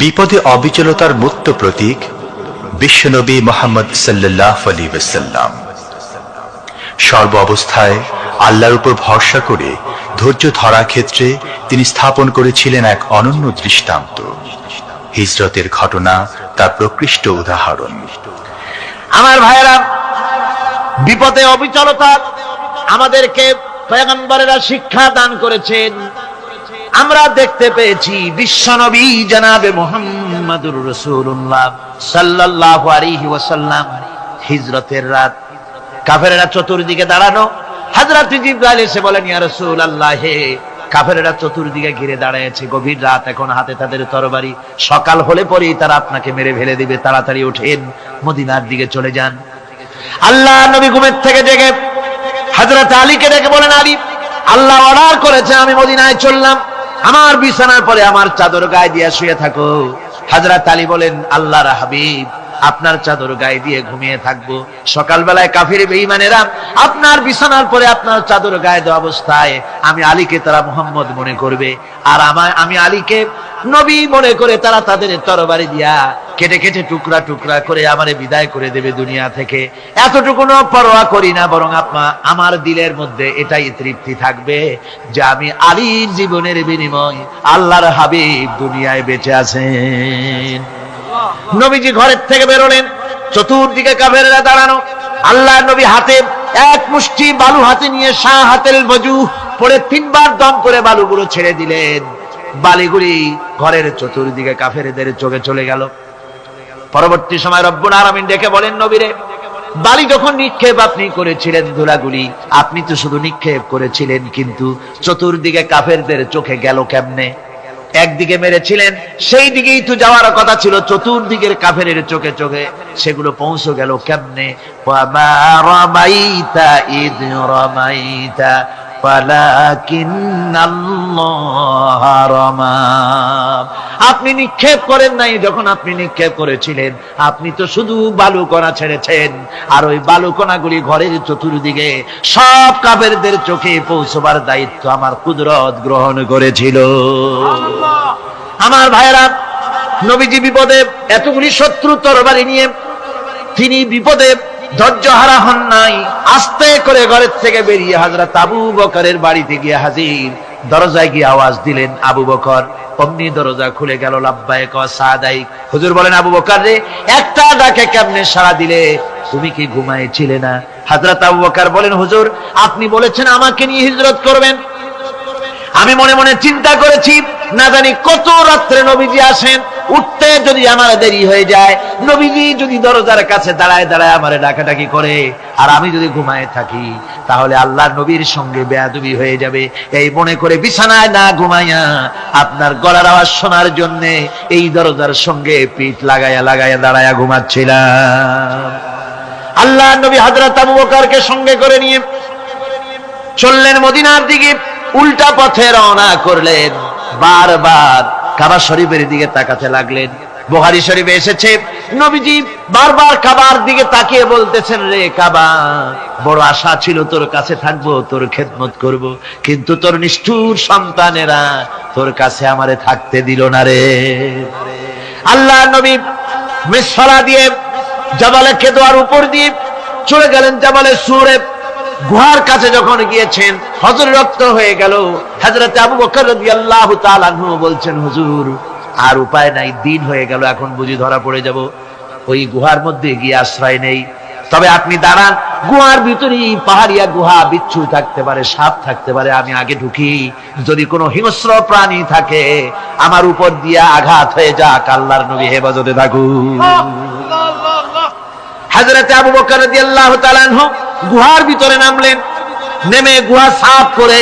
বিপদে অবিচলতার মুক্ত প্রতীক বিশ্বনবী মুহাম্মদ সাল্লাল্লাহু আলাইহি ওয়াসাল্লাম। সর্ব অবস্থায় আল্লাহর উপর ভরসা করে ধৈর্য ধরার ক্ষেত্রে তিনি স্থাপন করেছিলেন এক অনন্য দৃষ্টান্ত। হিজরতের ঘটনা তার প্রকৃষ্ট উদাহরণ। আমার ভাইয়েরা, বিপদে অবিচলতা আমাদেরকে পয়গম্বরেরা শিক্ষা দান করেছেন। আমরা দেখতে পেয়েছি বিশ্বনবী জনাবে মুহাম্মদুর রাসূলুল্লাহ সাল্লাল্লাহু আলাইহি ওয়াসাল্লাম হিজরতের রাত, কাফেরেরা চতুর্দিকে দাঁড়ানো, হযরত জিবরাইল এসে বলেন, ইয়া রাসূলুল্লাহ, হে কাফেরেরা চতুর্দিকে ঘিরে দাঁড়িয়েছে, গভীর রাত, এখন হাতে তাদের তরবারি, সকাল হলে পরেই তারা আপনাকে মেরে ফেলে দিবে, তাড়াতাড়ি ওঠেন, মদিনার দিকে চলে যান। আল্লাহ নবী ঘুমের থেকে জেগে হযরত আলীকে ডেকে বলেন, আলী, আল্লাহ অর্ডার করেছে, আমি মদিনায় চললাম, আমার বিছানার পরে আমার চাদর গায়ে দিয়ে শুয়ে থাকো। হযরত আলী বলেন, আল্লাহর হাবিব, আপনার চাদর গায়ে দিয়ে ঘুমিয়ে থাকবো, সকালবেলায় কাফির বেঈমানেরা আপনার বিছানার পরে আপনার চাদর গায়ে দেওয়া অবস্থায় আমি আলীকে তারা মুহাম্মদ মনে করবে, আর আমি আলীকে নবী মনে করে তারা তাদের তরবারি দিয়া কেটে কেটে টুকরা টুকরা করে আমারে বিদায় করে দেবে দুনিয়া থেকে। এতটুকুনো পরোয়া করি না, বরং আমার দিলের মধ্যে এটাই তৃপ্তি থাকবে যে আমি আলীর জীবনের বিনিময় আল্লাহর হাবিব দুনিয়ায় বেঁচে আছেন। নবীজি ঘরের থেকে বেরোলেন, চতুর্দিকে কাফেররা দাঁড়ানো। আল্লাহ নবী হাতে এক মুষ্টি বালু হাতে নিয়ে শাহাতেল ওযু পড়ে তিনবার দম করে বালুগুলো ছেড়ে দিলেন। বালিগুলি ঘরের চতুর্দিকে কাফেরদের চোখে চলে গেল। পরবর্তী সময় রব্বুল আলামিন ডেকে বলেন, নবীরে, বালি যখন নিক্ষেপ আপনি করেছিলেন, ধুলাগুলি আপনি তো শুধু নিক্ষেপ করেছিলেন, কিন্তু চতুর্দিকে কাফেরদের চোখে গেল কেমনে? একদিকে মেরেছিলেন, সেই দিকেই তো যাওয়ার কথা ছিল, চতুর্দিকের কাফেরের চোখে চোখে সেগুলো পৌঁছে গেল কেমনে? ওয়ামা রামাইতা ইদ রামাইতা ওয়ালাকিন্নাল্লাহ রামা। আপনি নিক্ষেপ করেন নাই, যখন আপনি নিক্ষেপ করেছিলেন আপনি তো শুধু বালুকণা ছেড়েছেন, আর ওই বালুকণাগুলি ঘরের চতুর্দিকে সব কাফেরদের চোখে পৌঁছবার দায়িত্ব আমার কুদরত গ্রহণ করেছিল। আমার ভাইরা, নবীজি বিপদে, এতগুলি শত্রু তরবারি নিয়ে তিনি বিপদে ধৈর্য হারা হন নাই। আস্তে করে ঘরের থেকে বেরিয়ে হযরত আবু বকরের বাড়িতে গিয়ে হাজির। দরজায় গিয়ে আওয়াজ দিলেন, আবু বকর। অমনি দরজা খুলে গেল। লাব্বাইক ওয়া সাদাইক। হুজুর বলেন, আবু বকর রে, একটা ডাকে কেমনে সাড়া দিলে? তুমি কি ঘুমাইছিলে না? হযরত আবু বকর বলেন, হুজুর আপনি বলেছেন আমাকে নিয়ে হিজরত করবেন, আমি মনে মনে চিন্তা করেছি, না জানি কত রাত্রে নবীজি আসেন, উঠতে যদি আমার দেরি হয়ে যায়, নবীজি যদি দরজার কাছে দাঁড়ায় দাঁড়ায় আমারে ডাকাডাকি করে, আর আমি যদি ঘুমায় থাকি, তাহলে আল্লাহর নবীর সঙ্গে বেয়াদবি হয়ে যাবে। এই মনে করে বিছানায় না ঘুমাইয়া আপনার গলার আওয়াজ শোনার জন্য এই দরজার সঙ্গে পিঠ লাগায়া লাগায়া দাঁড়ায়া ঘুমাচ্ছিলাম। আল্লাহর নবী হযরত আবু বকরকে সঙ্গে করে নিয়ে চললেন মদিনার দিকে। উল্টা পথে রওনা করলেন। বারবার কাবা শরীফের দিকে তাকাতে লাগলেন। বুখারী শরীফে এসেছে, নবীজি বারবার কাবার দিকে তাকিয়ে বলতেছেন, রে কাবা, বড় আশা ছিল তোর কাছে থাকবো, তোর খেদমত করব, কিন্তু তোর নিষ্ঠুর সন্তানেরা তোর কাছে আমারে থাকতে দিল না রে। আল্লাহ নবী মিসফালা দিয়ে জাবালে কেদোয়ার উপর দিয়ে চলে গেলেন জাবালে সুরে। গুহার কাছে যখন গিয়েছেন, হযর রক্ত হয়ে গেল। হযরত আবু বকর রাদিয়াল্লাহু তাআলা আনহু বলছেন, হুজুর আর উপায় নাই, দিন হয়ে গেল, এখন বুঝি ধরা পড়ে যাব, ওই গুহার মধ্যে গিয়ে আশ্রয় নেই। তবে আপনি দাঁড়ান, গুহার ভিতরে পাহাড়িয়া গুহা, বিচ্ছু থাকতে পারে, সাপ থাকতে পারে, আমি আগে ঢুকি, যদি কোনো হিংস্র প্রাণী থাকে আমার উপর দিয়ে আঘাত হয়ে যাক, আল্লাহর নবী হেফাজতে থাকুন। হযরত আবু বকর রাদিয়াল্লাহু তাআলা আনহু গুহার ভিতরে নামলেন, নেমে গুহা সাফ করে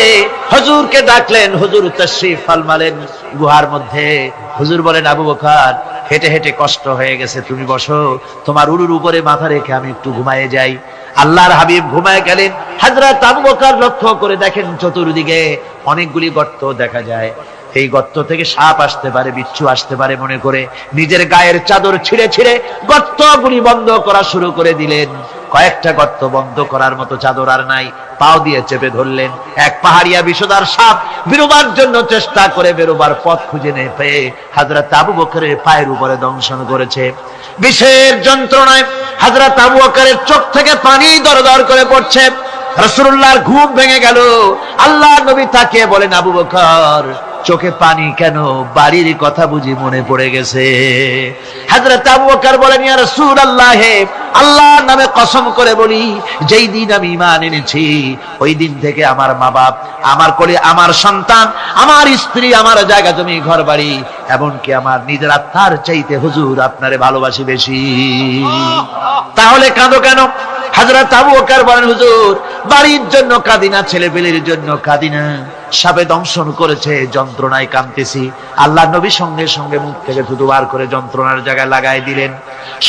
হুজুরকে ডাকলেন, হুজুর তাশরীফ ফরমালেন গুহার মধ্যে। হুজুর বলেন, আবু বকর, হেঁটে হেঁটে কষ্ট হয়ে গেছে, তুমি বসো, তোমার উরুর উপরে মাথা রেখে আমি একটু ঘুমায়ে যাই। আল্লাহর হাবিব ঘুমায় গেলেন। হযরত আবু বকর লক্ষ্য করে দেখেন চতুর্দিকে অনেকগুলি গর্ত দেখা যায়, এই গর্ত থেকে সাপ আসতে পারে, বিচ্ছু আসতে পারে মনে করে নিজের গায়ের চাদর ছিঁড়ে ছিঁড়ে গর্তগুলি বন্ধ করা শুরু করে দিলেন। কয়েকটা গর্ত বন্ধ করার মতো চাদর আর নাই, পাও দিয়ে চেপে ধরলেন। এক পাহাড়িয়া বিষধর সাপ বেরোবার জন্য চেষ্টা করে বেরোবার পথ খুঁজে না পেয়ে হযরত আবু বকরের পায়ের উপরে দংশন করেছে। বিষের যন্ত্রণায় হযরত আবু বকরের চোখ থেকে পানি দরদর করে পড়ছে। রাসূলুল্লাহর ঘুম ভেঙে গেল। আল্লাহর নবী তাকিয়ে বলেন, আবু বকর, চোখে পানি কেন? বাড়ির কথা বুঝি মনে পড়ে গেছে? হযরত আবু বকর বলেন, ইয়া রাসূলুল্লাহ, আল্লাহর নামে কসম করে বলি, যেই দিন আমি ঈমান এনেছি ওই দিন থেকে আমার মা বাপ, আমার কোলে আমার সন্তান, আমার স্ত্রী, আমার জায়গা জমি ঘর বাড়ি, এমনকি আমার নিজের আত্মার চাইতে হুজুর আপনারে ভালোবাসি বেশি। তাহলে কাঁদো কেন? হযরত আবু বকর বলেন, হুজুর, বাড়ির জন্য কাঁদি না, ছেলেপেলের জন্য কাঁদি না, সাপে দংশন করেছে, যন্ত্রণায় কাঁদতেছি। আল্লাহর নবী সঙ্গে সঙ্গে মুখ থেকে থুতু বার করে যন্ত্রণার জায়গায় লাগাই দিলেন,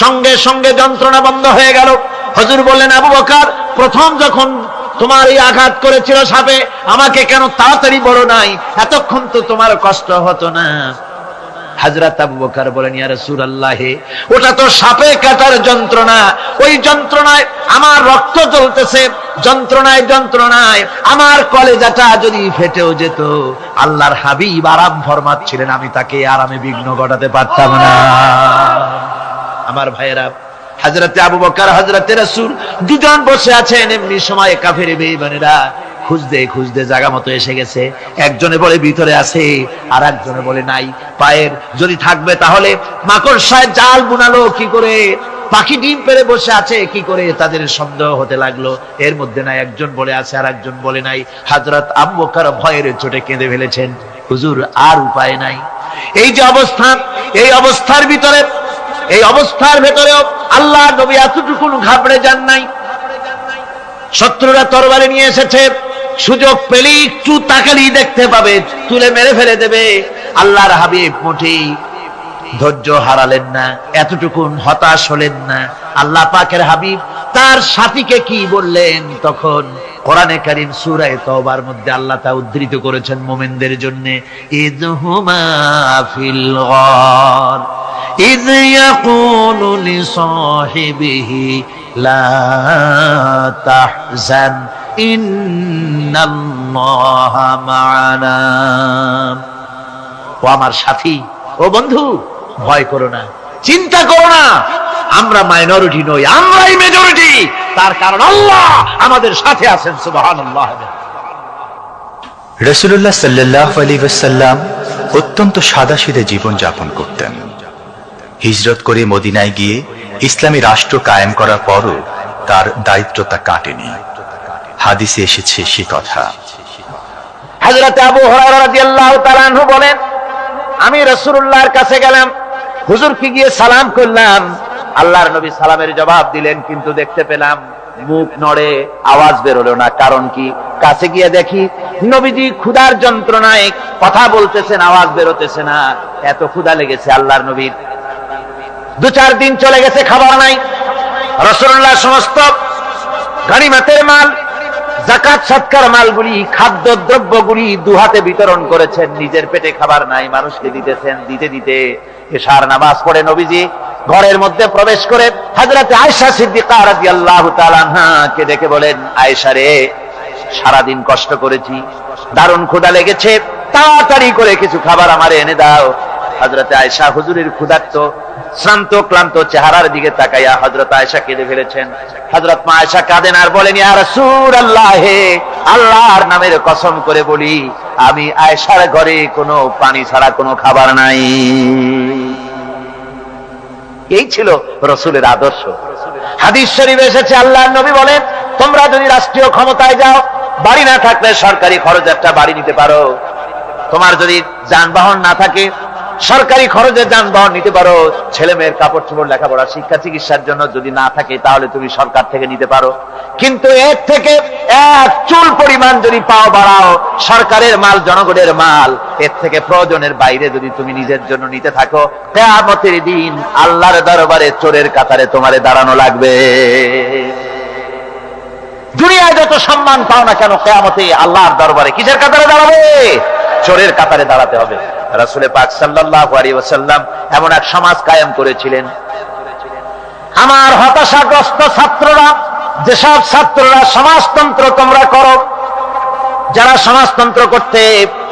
সঙ্গে সঙ্গে যন্ত্রণা বন্ধ হয়ে গেল। হুজুর বললেন, আবু বকর, প্রথম যখন তোমার এই আঘাত করেছিল সাপে, আমাকে কেন তাড়াতাড়ি বলো নাই? এতক্ষণ তো তোমার কষ্ট হতো না। হযরত আবু বকর বলেন, ইয়া রাসূলুল্লাহ, ওটা তো সাপে কাটার যন্ত্রণা, ওই যন্ত্রণায় আমার রক্ত জ্বলতেছে, যন্ত্রণায় যন্ত্রণায় আমার কলেজাটা যদি ফেটেও যেত। আল্লাহর হাবিব আরাম ফরমাচ্ছিলেন, আমি তাকে আরামে বিঘ্ন ঘটাতে পারতাম না। আমার ভাইয়েরা, হযরত আবু বকর, হযরত রাসূল দুজন বসে আছেন। এমনি সময় কাফের বেঈমানেরা খুঁজতে খুঁজতে জায়গা মতো এসে গেছে। একজনে বলে ভিতরে আছে, আর একজনে বলে নাই। পায়ের যদি থাকবে তাহলে মাকড়সায় জাল বুনালো কি করে, পাখি ডিম পেড়ে বসে আছে কি করে, তাদের সন্দেহ হতে লাগলো। এর মধ্যে নাই, একজন বলে আছে আর একজন বলে নাই। হযরত আবু বকর ভয়ের চোটে কেঁদে ফেলেছেন, হুজুর আর উপায় নাই। এই যে অবস্থান, এই অবস্থার ভিতরে, এই অবস্থার ভেতরেও আল্লাহ নবী এতটুকু ঘাবড়ে যান নাই। শত্রুরা তরবারি নিয়ে এসেছে, সুযোগ পেলেই একটু তাকালেই দেখতে পাবে, তুলে মেরে ফেলে দেবে। আল্লাহর হাবিব মোটেই ধৈর্য হারালেন না, এতটুকু হতাশ হলেন না। আল্লাহ পাকের হাবিব তার সাথীকে কি বললেন? তখন কোরআনে কারীম সূরা তাওবার মধ্যে আল্লাহ তা উদ্ধৃত করেছেন মুমিনদের জন্য, ইযহুমা ফিল গার ইয ইয়াকুলু লিসাহিবিহি লা তাহজান ইন্নাল্লাহা মা'ানা। ও আমার সাথী, ও বন্ধু, ভয় করো না, চিন্তা করো না, আমরা মাইনরিটি নই, আমরাই মেজরিটি। তার কারণ আল্লাহ আমাদের সাথে আছেন। সুবহানাল্লাহ। রাসূলুল্লাহ সাল্লাল্লাহু আলাইহি ওয়াসাল্লাম অত্যন্ত সাদাসিধে জীবন যাপন করতেন। হিজরত করে মদিনায় গিয়ে ইসলামী রাষ্ট্র কায়েম করার পরও তার দায়িত্বটা কাটেনি। হাদিসে এসেছে সে কথা। হযরত আবু হুরায়রা রাদিয়াল্লাহু তাআলা আনহু বলেন, আমি রাসূলুল্লাহর কাছে গেলাম, হুজুরকে গিয়ে সালাম করলাম। আল্লাহর নবী সালামের জবাব দিলেন, কিন্তু দেখতে পেলাম মুখ নড়ে, আওয়াজ বেরোলো না। কারণ কি? কাছে গিয়ে দেখি নবীজি ক্ষুধার যন্ত্রণায় কথা বলতেছেন, আওয়াজ বেরোতেছে না। এত ক্ষুধা লেগেছে আল্লাহর নবীর। 2-4 দিন চলে গেছে, খাবার নাই। রাসূলুল্লাহ সমস্ত গনিমতের মাল, যাকাত সদকার মালগুলি, খাদ্য দ্রব্যগুলি দুহাতে বিতরণ করেছেন। নিজের পেটে খাবার নাই, মানুষকে দিতেছেন। দিতে দিতে এশার নামাজ পড়ে নবীজি ঘরের মধ্যে প্রবেশ করে হযরত আয়েশা সিদ্দিকা রাদিয়াল্লাহু তাআলা আনহাকে ডেকে বলেন, আয়েশা রে, সারাদিন কষ্ট করেছি, দারুণ ক্ষুধা লেগেছে, তাড়াতাড়ি করে কিছু খাবার আমারে এনে দাও। হযরত আয়েশা হুজুরের ক্ষুধার্ত শ্রান্ত ক্লান্ত চেহারার দিকে তাকাইয়া হযরত আয়েশা কেঁদে ফেলেছেন। হযরত মা আয়েশা কাঁদেন আর বলেন, ইয়া রাসূলুল্লাহ, আল্লাহর নামের কসম করে বলি, আমি আয়েশার ঘরে কোনো পানি ছাড়া কোনো খাবার নাই। এই ছিল রাসূলের আদর্শ। হাদিস শরীফে এসেছে, আল্লাহর নবী বলেন, তোমরা যদি রাষ্ট্রীয় ক্ষমতায় যাও, বাড়ি না থাকলে সরকারি খরচে একটা বাড়ি নিতে পারো। তোমার যদি যানবাহন না থাকে, সরকারি খরচে যানবাহন নিতে পারো। ছেলে মেয়ের কাপড় চোপড়, লেখাপড়া, শিক্ষা, চিকিৎসার জন্য যদি না থাকে, তাহলে তুমি সরকার থেকে নিতে পারো। কিন্তু এর থেকে এক চুল পরিমাণ যদি পাও বাড়াও, সরকারের মাল জনগণের মাল, এর থেকে প্রয়োজনের বাইরে যদি তুমি নিজের জন্য নিতে থাকো, কিয়ামতের দিন আল্লাহর দরবারে চোরের কাতারে তোমারে দাঁড়ানো লাগবে। দুনিয়ায় যত সম্মান পাও না কেন, কিয়ামতে আল্লাহর দরবারে কিসের কাতারে দাঁড়াবে? চোরের কাতারে দাঁড়াতে হবে। রাসূল পাক সাল্লাল্লাহু আলাইহি ওয়াসাল্লাম এমন এক সমাজ কায়েম করেছিলেন। আমার হতাশাগ্রস্ত ছাত্ররা, যেসব ছাত্ররা সমাজতন্ত্র তোমরা করো, যারা সমাজতন্ত্র করতে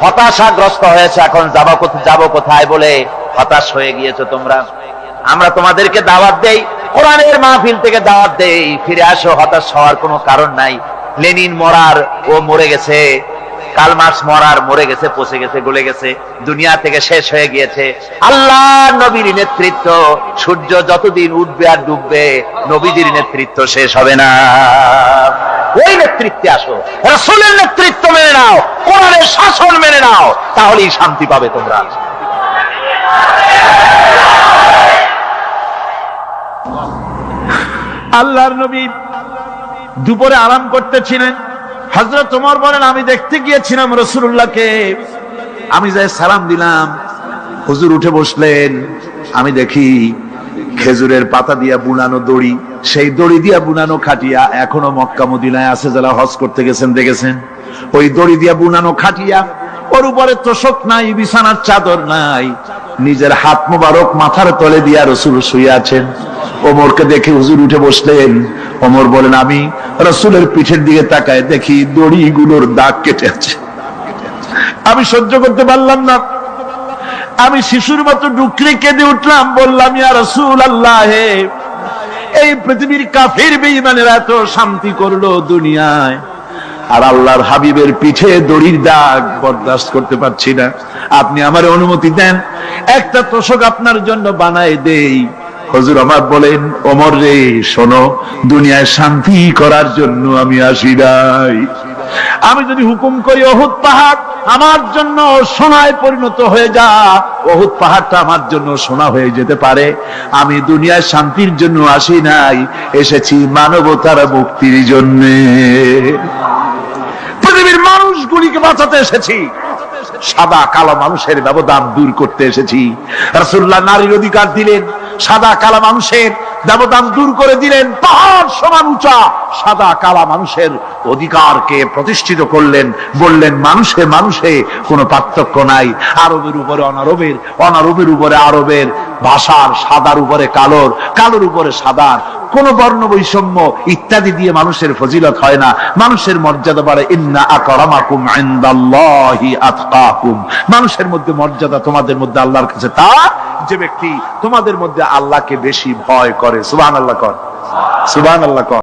হতাশাগ্রস্ত হয়েছে, এখন যাব কোথায় বলে হতাশ হয়ে গিয়েছো তোমরা, আমরা তোমাদেরকে দাওয়াত দেই, কোরআনের মাহফিল থেকে দাওয়াত দেই, ফিরে আসো। হতাশ হওয়ার কোনো কারণ নাই। লেনিন মরার, ও মরে গেছে। কার্ল মার্কস মরার, মরে গেছে, পচে গেছে, গলে গেছে, দুনিয়া থেকে শেষ হয়ে গিয়েছে। আল্লাহ নবীর নেতৃত্ব, সূর্য যতদিন উঠবে আর ডুববে, নবীজির নেতৃত্ব শেষ হবে না। ওই নেতৃত্বে আসো, রাসূলের নেতৃত্ব মেনে নাও, কোরআনের শাসন মেনে নাও, তাহলেই শান্তি পাবে তোমরা। আল্লাহর নবী দুপুরে আরাম করতেছিলেন। হযরত ওমর বলেন, আমি দেখতে গিয়েছিলাম রাসূলুল্লাহকে, আমি যাই সালাম দিলাম, হুজুর উঠে বসলেন। আমি দেখি খেজুরের পাতা দিয়া বুনানো দড়ি, সেই দড়ি দিয়া বুনানো খাটিয়া এখনো মক্কা মদিনায় আছে, যারা হজ করতে গেছেন দেখেছেন। ওই দড়ি দিয়া বুনানো খাটিয়া, ওর উপরে তোশক নাই, বিছানার চাদর নাই, নিজের হাত মোবারক মাথার তলে দিয়া রাসূল শুয়ে আছেন। ওমরকে দেখে হুজুর উঠে বসলেন। ওমর বলেন, আমি রাসূলের পিঠের দিকে তাকায় দেখি দড়িগুলোর দাগ কেটে আছে। আমি সহ্য করতে পারলাম না, আমি শিশুর মতো ডুকরে কেঁদে উঠলাম, বললাম, ইয়া রাসূলুল্লাহ, এই পৃথিবীর কাফির বেঈমানেরা এত শান্তি করলো দুনিয়ায়, আর আল্লাহর হাবিবের পিঠে দড়ির দাগ বরদাস্ত করতে পারছি না। আপনি আমার অনুমতি দেন, একটা তোশক আপনার জন্য বানায় দেই। হুজুর আমার বলেন, ওমর রে, শোনো, দুনিয়ায় শান্তি করার জন্য আমি আসি নাই। আমি যদি হুকুম করি উহুদ পাহাড় আমার জন্য সোনায় পরিণত হয়ে যা, উহুদ পাহাড়টা আমার জন্য সোনা হয়ে যেতে পারে। আমি দুনিয়ায় শান্তির জন্য আসি নাই, এসেছি মানবতার মুক্তির জন্য। পৃথিবীর মানুষগুলিকে বাঁচাতে এসেছি, সাদা কালো মানুষের ব্যবধান দূর করতে এসেছি। রাসূলুল্লাহ নারীর অধিকার দিলেন, সাদা কালা মানুষের ব্যবধান দূর করে দিলেন। পাহাড় সমান উঁচা সাদা কালা মানুষের অধিকারকে প্রতিষ্ঠিত করলেন, বললেন মানুষে মানুষে কোনো পার্থক্য নাই। আরবের উপরে অনারবের, অনারবের উপরে আরবের, ভাষার, সাদার উপরে কালোর, কালোর উপরে সাদার, কোন বর্ণ বৈষম্য ইত্যাদি দিয়ে মানুষের ফজিলত হয় না। মানুষের মর্যাদা বাড়ে, ইন্না আকরামাকুম ইনদাল্লাহি আতকাকুম। মানুষের মধ্যে মর্যাদা তোমাদের মধ্যে আল্লাহর কাছে তার, যে ব্যক্তি তোমাদের মধ্যে আল্লাহকে বেশি ভয় করে। সুবহানাল্লাহ কর, সুবহানাল্লাহ কর।